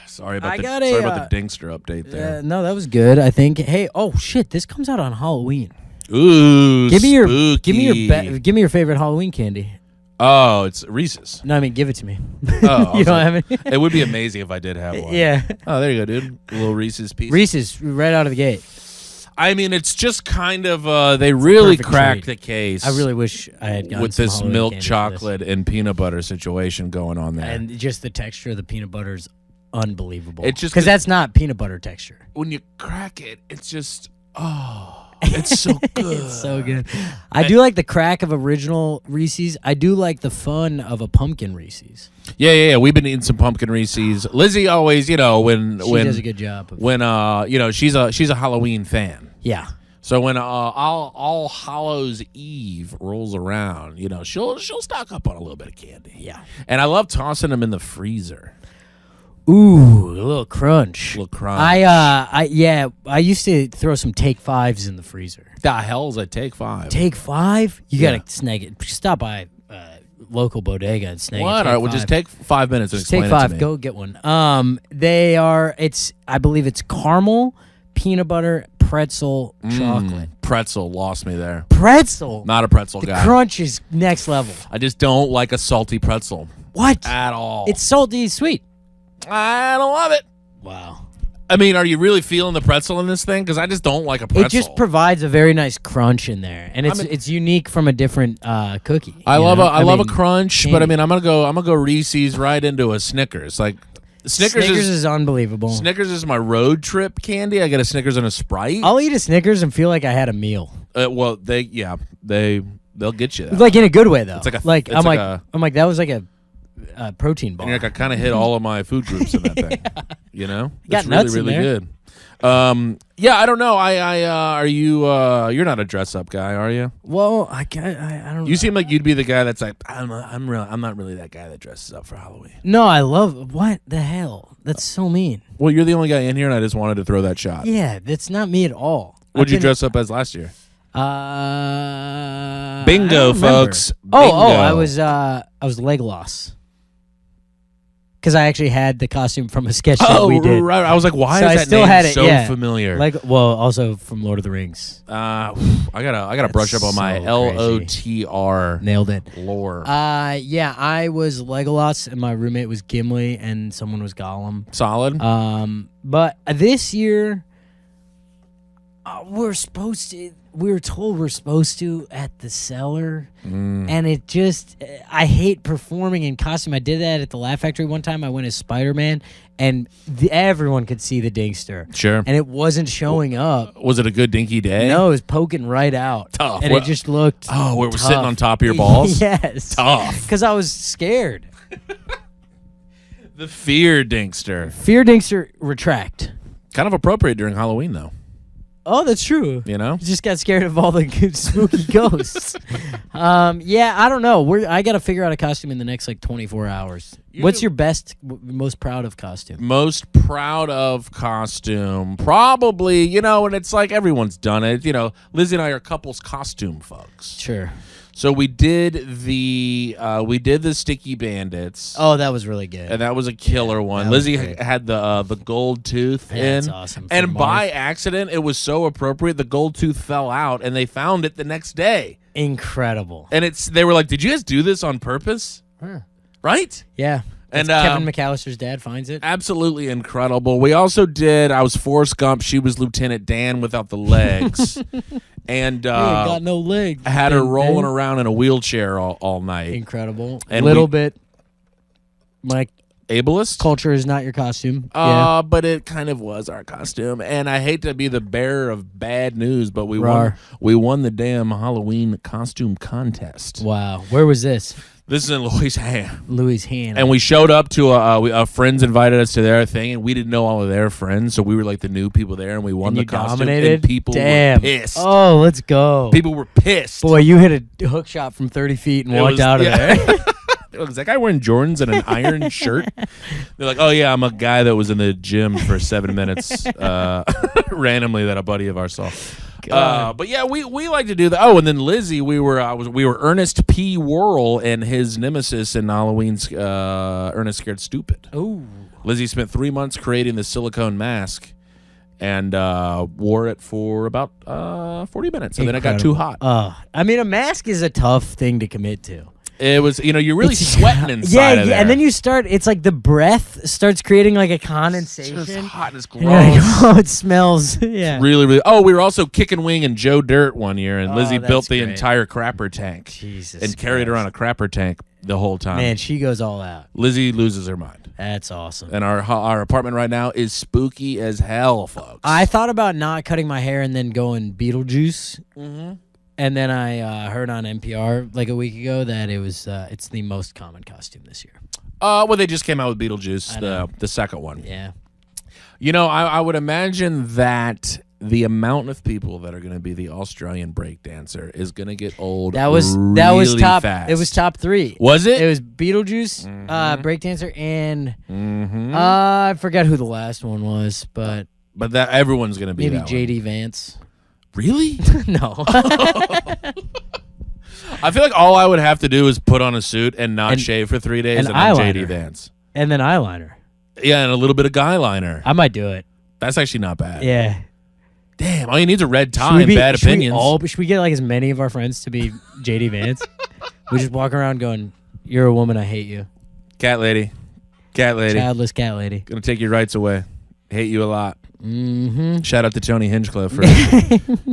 Sorry about the Dingster update there. No, that was good, I think. Hey, oh, shit. This comes out on Halloween. Ooh, give me spooky. your favorite Halloween candy. Oh, it's Reese's. No, I mean, give it to me. Oh, you don't have any? It would be amazing if I did have one. Yeah. Oh, there you go, dude. A little Reese's piece. Reese's right out of the gate. I mean, it's just kind of they really perfect cracked treat. the case. I really wish I had gotten with some this Halloween milk candy for chocolate and peanut butter situation going on this. there. And just the texture of the peanut butter is unbelievable. It's just because that's not peanut butter texture. when you crack it, it's just it's so good. It's so good. I do like the crack of original Reese's. I do like the fun of a pumpkin Reese's. Yeah. We've been eating some pumpkin Reese's. Lizzie always, when She does a good job. when she's a Halloween fan. Yeah. So when All Hallows Eve rolls around, she'll stock up on a little bit of candy. Yeah. And I love tossing them in the freezer. Ooh, a little crunch. A little crunch. I used to throw some Take 5s in the freezer. The hell's a Take 5? Take 5? You Yeah. gotta snag it. Stop by local bodega and snag it. What? All right, well, just take 5 minutes and Just explain take it to 5. me. Go get one. I believe it's caramel, peanut butter, pretzel, chocolate. Pretzel lost me there. Pretzel. Not a pretzel The guy. crunch is next level. I just don't like a salty pretzel What? at all. It's salty sweet. I don't love it. Wow. I mean, are you really feeling the pretzel in this thing? Because I just don't like a pretzel. It just provides a very nice crunch in there, and it's unique from a different cookie. I love a a crunch, but I mean, I'm gonna go Reese's right into a Snickers. Like Snickers is unbelievable. Snickers is my road trip candy. I get a Snickers and a Sprite. I'll eat a Snickers and feel like I had a meal. Well, they'll get you that. Like in a good way though. It's I'm like that was like a protein bar. And you're like, I kind of hit all of my food groups in that thing. Got it's nuts really, in really there. good. I don't know. Are you? You're not a dress up guy, are you? Well, I don't. You seem like you'd be the guy that's like, I'm not really that guy that dresses up for Halloween. No, I love. What the hell? That's so mean. Well, you're the only guy in here, and I just wanted to throw that shot. Yeah, that's not me at all. What'd you dress up as last year? Bingo, folks. Oh, Bingo. I was Legolas. Because I actually had the costume from a sketch that we did. Right. I was like, why So is I that still name had it, so yeah. familiar? Also from Lord of the Rings. I gotta brush up on my so LOTR Nailed it. lore. I was Legolas and my roommate was Gimli and someone was Gollum. Solid. But this year, we were told we're supposed to at the cellar, and it just, I hate performing in costume. I did that at the Laugh Factory one time. I went as Spider-Man, and everyone could see the Dinkster. Sure. And it wasn't showing up. Was it a good dinky day? No, it was poking right out. Tough. And it just looked Oh, where we're tough. sitting on top of your balls? Yes. Tough. Because I was scared. The fear Dinkster. Fear Dinkster retract. Kind of appropriate during Halloween, though. Oh, that's true. You know? Just got scared of all the good spooky ghosts. I don't know. I got to figure out a costume in the next 24 hours. What's your most proud of costume? Most proud of costume, probably, and it's like everyone's done it. Lizzie and I are couples costume folks. Sure. So we did the Sticky Bandits. Oh, that was really good. And that was a killer one. was Lizzie great. had the gold tooth in. That's awesome. And For by Marv. accident, it was so appropriate. The gold tooth fell out, and they found it the next day. Incredible. And they were like, "Did you guys do this on purpose?" Huh. Right? Yeah. And Kevin McAllister's dad finds it. Absolutely incredible. We also did. I was Forrest Gump. She was Lieutenant Dan without the legs. And He ain't got no legs. I had her rolling around in a wheelchair all night. Incredible. And Little bit. My Ableist? culture is not your costume. Yeah. But it kind of was our costume. And I hate to be the bearer of bad news, but we Rawr. won the damn Halloween costume contest. Wow. Where was this? This is in Louisiana. Louisiana. And we showed up to a friends invited us to their thing, and we didn't know all of their friends, so we were like the new people there, and we won the you costume. dominated? And people Damn. were pissed. Oh, let's go. People were pissed. Boy, you hit a hook shot from 30 feet and walked out of there. Was that guy wearing Jordans and an iron shirt? They're like, oh yeah, I'm a guy that was in the gym for 7 minutes randomly that a buddy of ours saw. But yeah, we like to do that. Oh, and then Lizzie, we were Ernest P. Worrell and his nemesis in Halloween's Ernest Scared Stupid. Ooh. Lizzie spent 3 months creating the silicone mask and wore it for about 40 minutes, and then it got too hot. I mean, a mask is a tough thing to commit to. It was, you're really sweating inside of there. And then you start, it's like the breath starts creating like a condensation. It's just hot and it's gross. Like, oh, it smells. Yeah. It's really, really. Oh, we were also kicking wing in Joe Dirt one year, and Lizzie built the great. entire crapper tank. Jesus and carried Christ. around a crapper tank the whole time. Man, she goes all out. Lizzie loses her mind. That's awesome. And our apartment right now is spooky as hell, folks. I thought about not cutting my hair and then going Beetlejuice. Mm-hmm. And then I heard on NPR like a week ago that it's the most common costume this year. Well, they just came out with Beetlejuice, the second one. Yeah. I would imagine that the amount of people that are going to be the Australian breakdancer is going to get old. That was really top. fast. It was top 3. Was it? It was Beetlejuice, breakdancer, and I forgot who the last one was, but that everyone's going to be maybe that JD Vance. Really? No. I feel like all I would have to do is put on a suit and not shave for 3 days, and I'm JD Vance. And then eyeliner. Yeah, and a little bit of guy liner. I might do it. That's actually not bad. Yeah. Damn, all you need is a red tie and bad opinions. Should we get like as many of our friends to be JD Vance? We just walk around going, "You're a woman, I hate you." Cat lady. Childless cat lady. Gonna take your rights away. Hate you a lot. Mm-hmm. Shout out to Tony Hinchcliffe for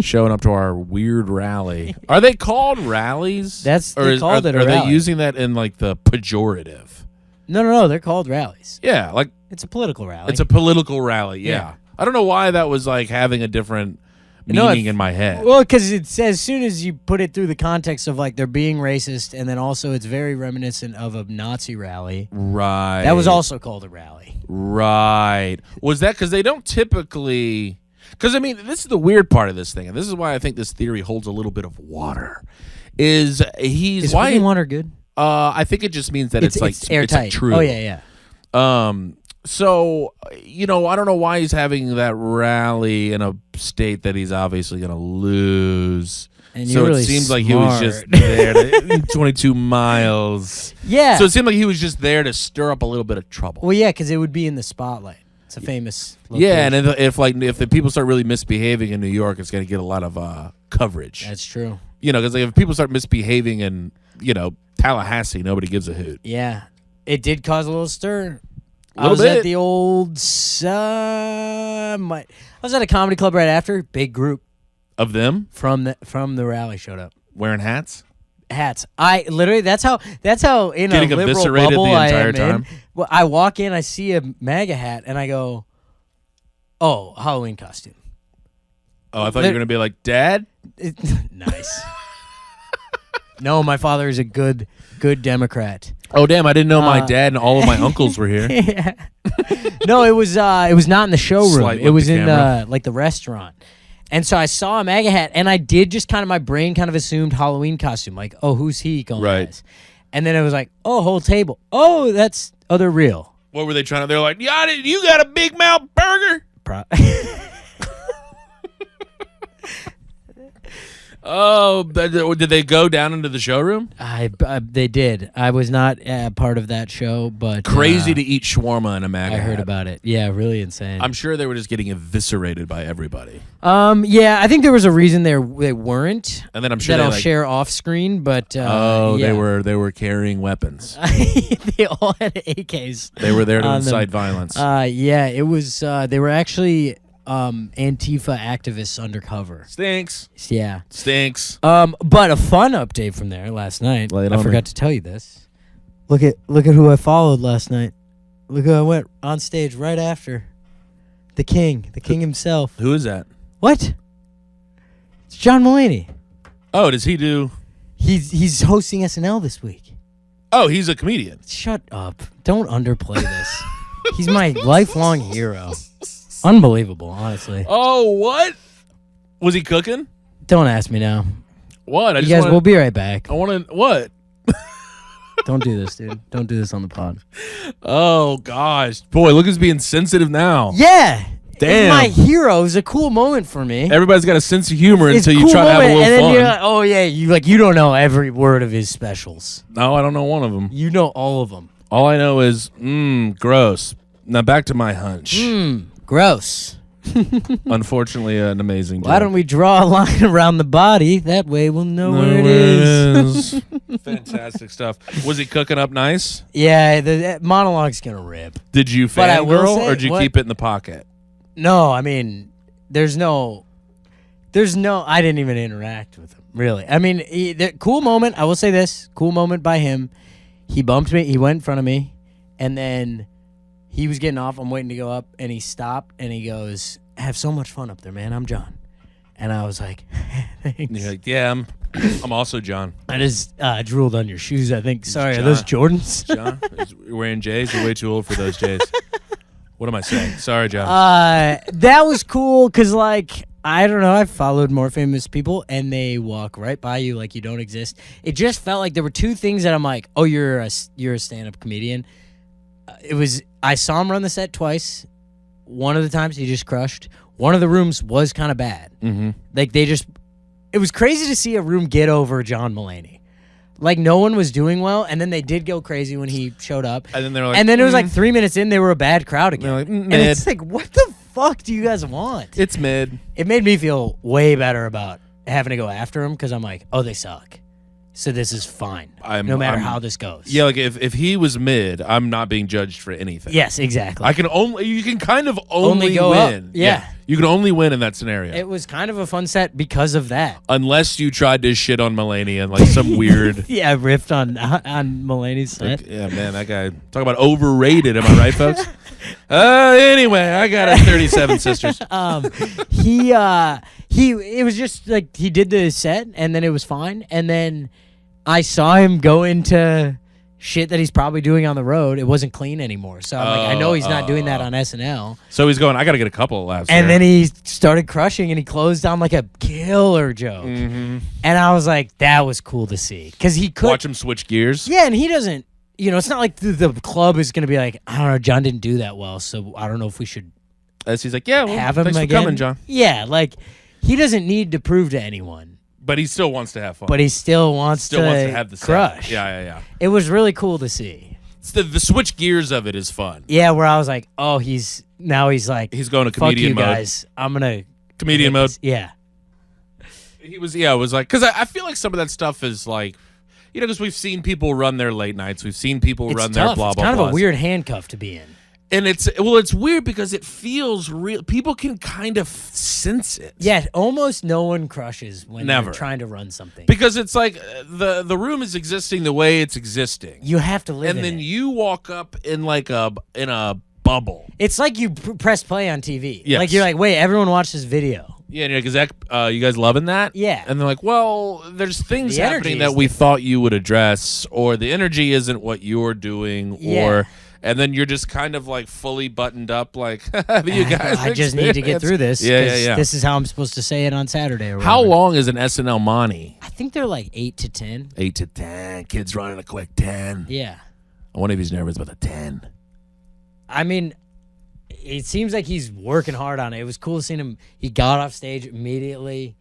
showing up to our weird rally. Are they called rallies? They called it a rally. Are they rally. using that in like the pejorative? No, they're called rallies. Yeah, like It's a political rally. it's a political rally. Yeah. Yeah. I don't know why that was like having a different meaning in my head. Well, because it's as soon as you put it through the context of like they're being racist, and then also it's very reminiscent of a Nazi rally. Right. That was also called a rally. Right. Was that because they don't typically... Because, I mean, this is the weird part of this thing, and this is why I think this theory holds a little bit of water, is Is fucking water good? I think it just means that it's airtight. It's true. Oh, yeah. So, I don't know why he's having that rally in a state that he's obviously going to lose. And so you're really it seems like he smart. was just there 22 miles. Yeah. So it seemed like he was just there to stir up a little bit of trouble. Well, yeah, because it would be in the spotlight. It's a famous location. Yeah, and if the people start really misbehaving in New York, it's going to get a lot of coverage. That's true. Because if people start misbehaving in, Tallahassee, nobody gives a hoot. Yeah. It did cause a little stir. I was bit. at the old... I was at a comedy club right after. Big group. Of them? From the rally showed up. Wearing hats? Hats. I literally that's how in Getting a liberal eviscerated bubble the entire I am time? in. Well, I walk in, I see a MAGA hat, and I go, "Oh, Halloween costume." Oh, I thought you were going to be like, Dad? Nice. No, my father is a good Democrat. Oh, damn, I didn't know my dad and all of my uncles were here. Yeah. No, it was not in the showroom. Slight It was look to in camera. the restaurant. And so I saw a MAGA hat, and I did just kind of, my brain kind of assumed Halloween costume. Like, oh, who's he going Right. as? And then it was like, oh, whole table. Oh, they're real. What were they trying to... They're like, yeah, you got a Big Mouth burger? Oh, did they go down into the showroom? They did. I was not part of that show, but Crazy to eat shawarma in a MAGA I heard hat. about it. Yeah, really insane. I'm sure they were just getting eviscerated by everybody. Yeah, I think there was a reason they weren't. And then I'm sure that they I'll share off screen, but yeah. yeah. they were carrying weapons. They all had AKs. They were there to on them. incite violence. Yeah, it was. They were actually Antifa activists undercover. Stinks. Yeah. Stinks. But a fun update from there last night. Lay it I on forgot me. to tell you this. Look at who I followed last night. Look who I went on stage right after. The king himself. Who is that? What? It's John Mulaney. Oh, does he do... He's hosting SNL this week. Oh, he's a comedian. Shut up. Don't underplay this. He's my lifelong hero. Unbelievable, honestly. Oh, what? Was he cooking? Don't ask me now. What? You guys, we'll be right back. I want to... What? Don't do this, dude. Don't do this on the pod. Oh, gosh. Boy, look who's being sensitive now. Yeah. Damn. It's my hero. It was a cool moment for me. Everybody's got a sense of humor It's until a you cool try to have a moment, little and then fun. you're like, oh yeah, you don't know every word of his specials. No, I don't know one of them. You know all of them. All I know is, gross. Now back to my hunch. Gross. Unfortunately, an amazing joke. Why don't we draw a line around the body? That way we'll know where it is. Fantastic stuff. Was he cooking up nice? Yeah, the monologue's going to rip. Did you But I will fangirl say- or did you what? keep it in the pocket? No, I mean, there's no, I didn't even interact with him, really. I mean, cool moment, I will say this, cool moment by him. He bumped me, he went in front of me, and then he was getting off, I'm waiting to go up, and he stopped, and he goes, have so much fun up there, man, I'm John. And I was like, thanks. And you're like, yeah, I'm also John. I just drooled on your shoes, I think. Sorry, John. are those Jordans? John, you're wearing J's? You're way too old for those J's. What am I saying? Sorry, John. That was cool because, like, I don't know. I've followed more famous people, and they walk right by you like you don't exist. It just felt like there were two things that I'm like, oh, you're a stand-up comedian. I saw him run the set twice. One of the times he just crushed. One of the rooms was kind of bad. Mm-hmm. Like it was crazy to see a room get over John Mulaney. Like no one was doing well, and then they did go crazy when he showed up. And then they were like, and then it was like 3 minutes in, they were a bad crowd again. They're like, and mid. it's like, what the fuck do you guys want? It's mid. It made me feel way better about having to go after him because I'm like, oh, they suck. So this is fine, no matter how this goes. Yeah, like if he was mid, I'm not being judged for anything. Yes, exactly. You can kind of only go win. up. Yeah. You can only win in that scenario. It was kind of a fun set because of that. Unless you tried to shit on Mulaney and like some weird. Yeah, I riffed on Mulaney's set. Like, yeah, man, that guy. Talk about overrated. Am I right, folks? Anyway, I got a 37 Sisters. It was just like he did the set and then it was fine. And then I saw him go into shit that he's probably doing on the road. It wasn't clean anymore. So I'm like, I know he's not doing that on SNL. So he's going, I got to get a couple of laughs. And there. then he started crushing and he closed on like a killer joke. Mm-hmm. And I was like, that was cool to see. Because he could watch him switch gears. Yeah, and he doesn't, it's not like the club is going to be like, I don't know, John didn't do that well, so I don't know if we should As he's like, yeah, well, have him thanks again. for coming, John. Yeah, like he doesn't need to prove to anyone. But he still wants to have fun. But he still wants to have the crush. Yeah. It was really cool to see. It's the switch gears of it is fun. Yeah, where I was like, oh, he's like, he's going to fuck comedian you mode. guys. I'm going to. Comedian mode. Yeah. It was like, because I feel like some of that stuff is like, because we've seen people run their late nights. We've seen people run their blah, blah, It's kind blahs. of a weird handcuff to be in. And it's weird because it feels real. People can kind of sense it. Yeah, almost no one crushes when Never. they're trying to run something. Because it's like the room is existing the way it's existing. You have to live and in then it. you walk up in a bubble. It's like you press play on TV. Yes. Like you're like, wait, everyone watch this video. Yeah, and you're like, is that you guys loving that? Yeah. And they're like, well, there's things The energy happening is that we thought you would address, or the energy isn't what you're doing, Yeah. and then you're just kind of like fully buttoned up, like you guys. I just need to get through this. Yeah. 'cause this is how I'm supposed to say it on Saturday. Or How whatever. long is an SNL Monty? I think they're like 8 to 10. 8 to 10. Kids running a quick 10. Yeah. I wonder if he's nervous about the 10. I mean, it seems like he's working hard on it. It was cool seeing him. He got off stage immediately,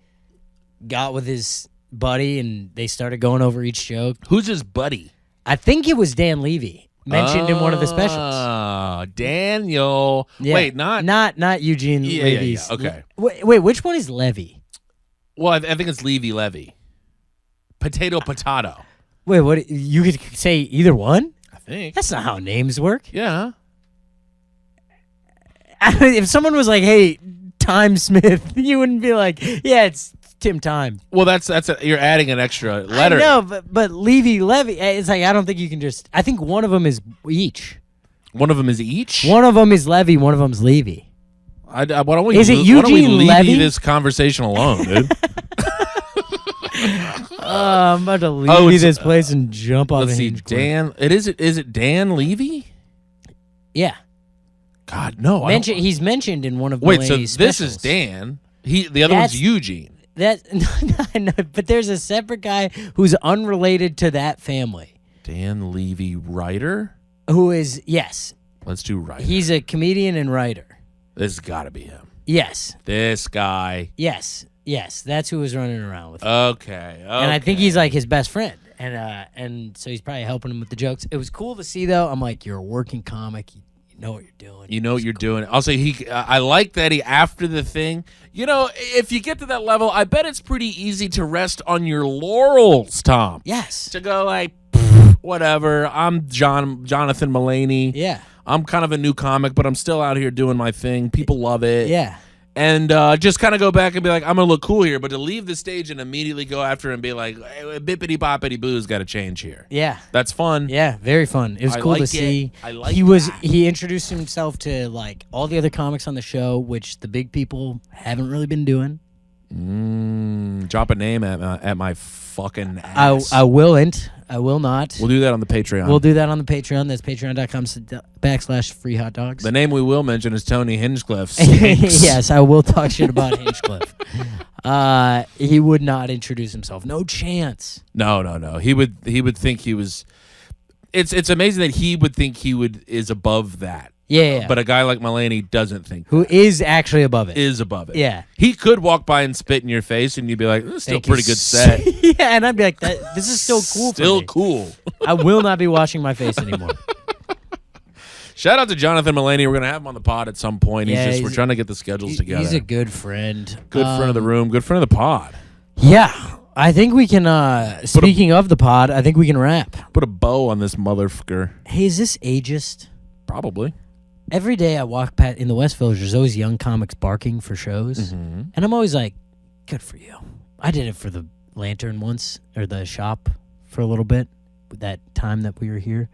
got with his buddy, and they started going over each joke. Who's his buddy? I think it was Dan Levy. Mentioned in one of the specials. Oh, Daniel. Yeah. Wait, not Eugene Yeah, Levy's. yeah. Okay. Wait, which one is Levy? Well, I think it's Levy. Potato. Wait, what? You could say either one? I think. That's not how names work. Yeah. If someone was like, "Hey, Time Smith," you wouldn't be like, "Yeah, it's Tim Time." Well, you're adding an extra letter. No, but Levy. It's like I don't think you can just. I think one of them is each. One of them is each. One of them is Levy. One of them's Levy. Why don't we, Is it why don't we Eugene leave Levy? this conversation alone, dude? I'm about to leave this place and jump off. Let's see, Dan. Is it Dan Levy? Yeah. God, no. He's mentioned in one of Wait, so Mulaney's this specials. is Dan. The other That's- one's Eugene. No, but there's a separate guy who's unrelated to that family. Dan Levy, writer. Who is Let's do writer. He's a comedian and writer. This has got to be him. Yes. This guy. Yes. That's who was running around with him. Okay. And I think he's like his best friend. And so he's probably helping him with the jokes. It was cool to see though. I'm like, you're a working comic. You know what you're doing. You know what you're doing. Also, I like that he, after the thing, you know, if you get to that level, I bet it's pretty easy to rest on your laurels, Tom. Yes. To go like, whatever, I'm Jonathan Mulaney. Yeah. I'm kind of a new comic, but I'm still out here doing my thing. People love it. Yeah. And just kind of go back and be like, I'm going to look cool here. But to leave the stage and immediately go after and be like, hey, bippity boppity boo's got to change here. Yeah. That's fun. Yeah, very fun. It was cool to see. I like He introduced himself to like all the other comics on the show, which the big people haven't really been doing. Drop a name at my fucking ass. I will not. We'll do that on the Patreon. We'll do that on the Patreon. That's patreon.com/free hot dogs. The name we will mention is Tony Hinchcliffe. Yes, I will talk shit about Hinchcliffe. He would not introduce himself. No chance. No. He would think he was. It's amazing that he would think is above that. Yeah. But a guy like Mulaney doesn't think who is actually above it. Is above it. Yeah. He could walk by and spit in your face, and you'd be like, "This is still Thank you. pretty good set." Yeah, and I'd be like, "This is still cool." Still for me. cool. I will not be washing my face anymore. Shout out to Jonathan Mulaney. We're gonna have him on the pod at some point. Yeah, we're trying to get the schedules together. He's a good friend. Good friend of the room. Good friend of the pod. Yeah. I think we can, speaking of the pod, I think we can wrap. Put a bow on this motherfucker. Hey, is this ageist? Probably. Every day I walk past in the West Village, there's always young comics barking for shows. Mm-hmm. And I'm always like, good for you. I did it for the Lantern once, or the shop for a little bit, that time that we were here.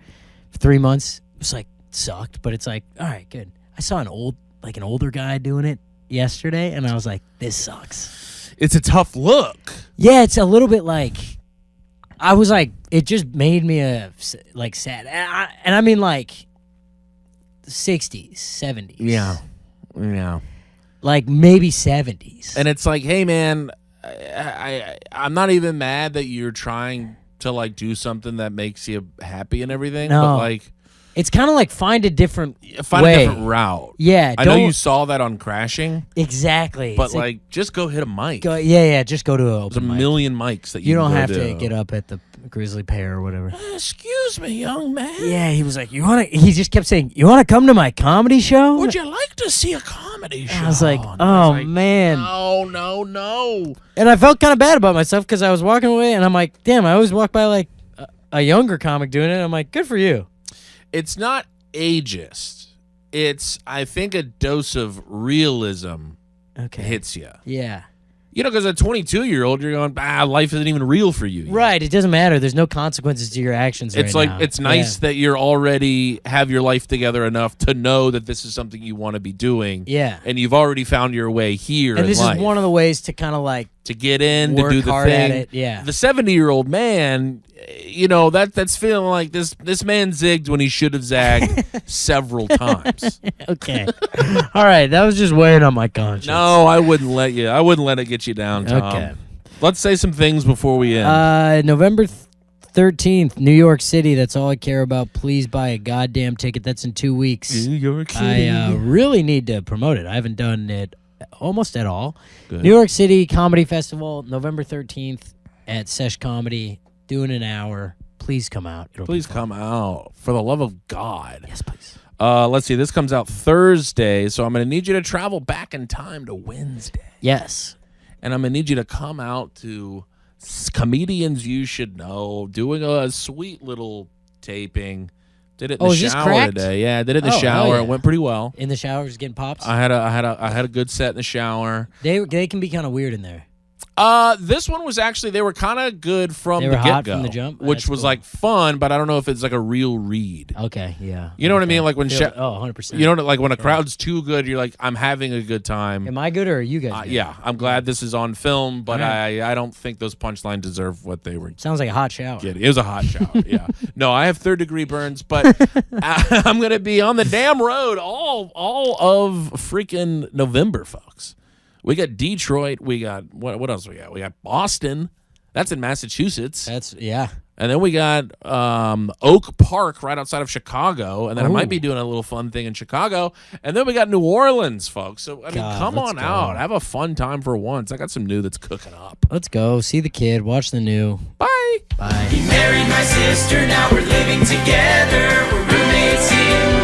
For 3 months, it was like, sucked, but it's like, all right, good. I saw an older guy doing it yesterday, and I was like, this sucks. It's a tough look. Yeah, it's a little bit like, I was like, it just made me sad. And I mean like 60s, 70s. Yeah. Like maybe 70s. And it's like, hey man, I'm not even mad that you're trying to like do something that makes you happy and everything, No. but like it's kind of like find a different a way. different route. Yeah, I know you saw that on Crashing, exactly. but It's like just go hit a mic. just go to an There's a open mic. million mics that You don't can go have do. to get up at the Grizzly Pear or whatever. Excuse me, young man. Yeah, he was like, he just kept saying, you want to come to my comedy show? Would you like to see a comedy show? I was like, And I was like, man. No. And I felt kind of bad about myself because I was walking away and I'm like, damn, I always walk by like a younger comic doing it. And I'm like, good for you. It's not ageist. It's, I think, a dose of realism hits you. Yeah. You know, because a 22-year-old, you're going, life isn't even real for you yet. Right. It doesn't matter. There's no consequences to your actions It's right like, now. it's nice that you're already have your life together enough to know that this is something you want to be doing. Yeah. And you've already found your way here And in this life. is one of the ways to kind of like to get in, to work do the hard thing. at it. Yeah. The 70-year-old man, you know, that's feeling like this man zigged when he should have zagged several times. Okay. All right. That was just weighing on my conscience. No, I wouldn't let it get you down, Tom. Okay. Let's say some things before we end. November 13th, New York City. That's all I care about. Please buy a goddamn ticket. That's in 2 weeks. New York City. I really need to promote it. I haven't done it almost at all. Good. New York City Comedy Festival, November 13th at Sesh Comedy. Doing an hour. Please come out. Please come out. For the love of God. Yes, please. Let's see. This comes out Thursday, so I'm going to need you to travel back in time to Wednesday. Yes. And I'm going to need you to come out to Comedians You Should Know, doing a sweet little taping. Did it in the is this shower cracked? today. Yeah, I did it in the Oh, hell shower. yeah. It went pretty well. In the shower, just getting pops. I had a good set in the shower. They can be kind of weird in there. This one was actually, they were kind of good from They the were hot get-go, from the jump? which That's was cool. like fun, but I don't know if it's like a real read. Okay, yeah. You know what I mean? Like when 100%. you know, like when a crowd's too good, you're like, I'm having a good time. Am I good or are you guys good? Yeah, I'm glad this is on film, but All right. I don't think those punchlines deserve what they were Sounds like a hot shower. getting. It was a hot shower. Yeah. No, I have third-degree burns, but I'm gonna be on the damn road all of freaking November, folks. We got Detroit. We got what else we got? We got Boston. That's in Massachusetts. Yeah. And then we got Oak Park right outside of Chicago. And then I Ooh. might be doing a little fun thing in Chicago. And then we got New Orleans, folks. So, I mean, God, come let's on go. out. Have a fun time for once. I got some new that's cooking up. Let's go. See the kid. Watch the new. Bye. Bye. He married my sister, now we're living together. We're roommates in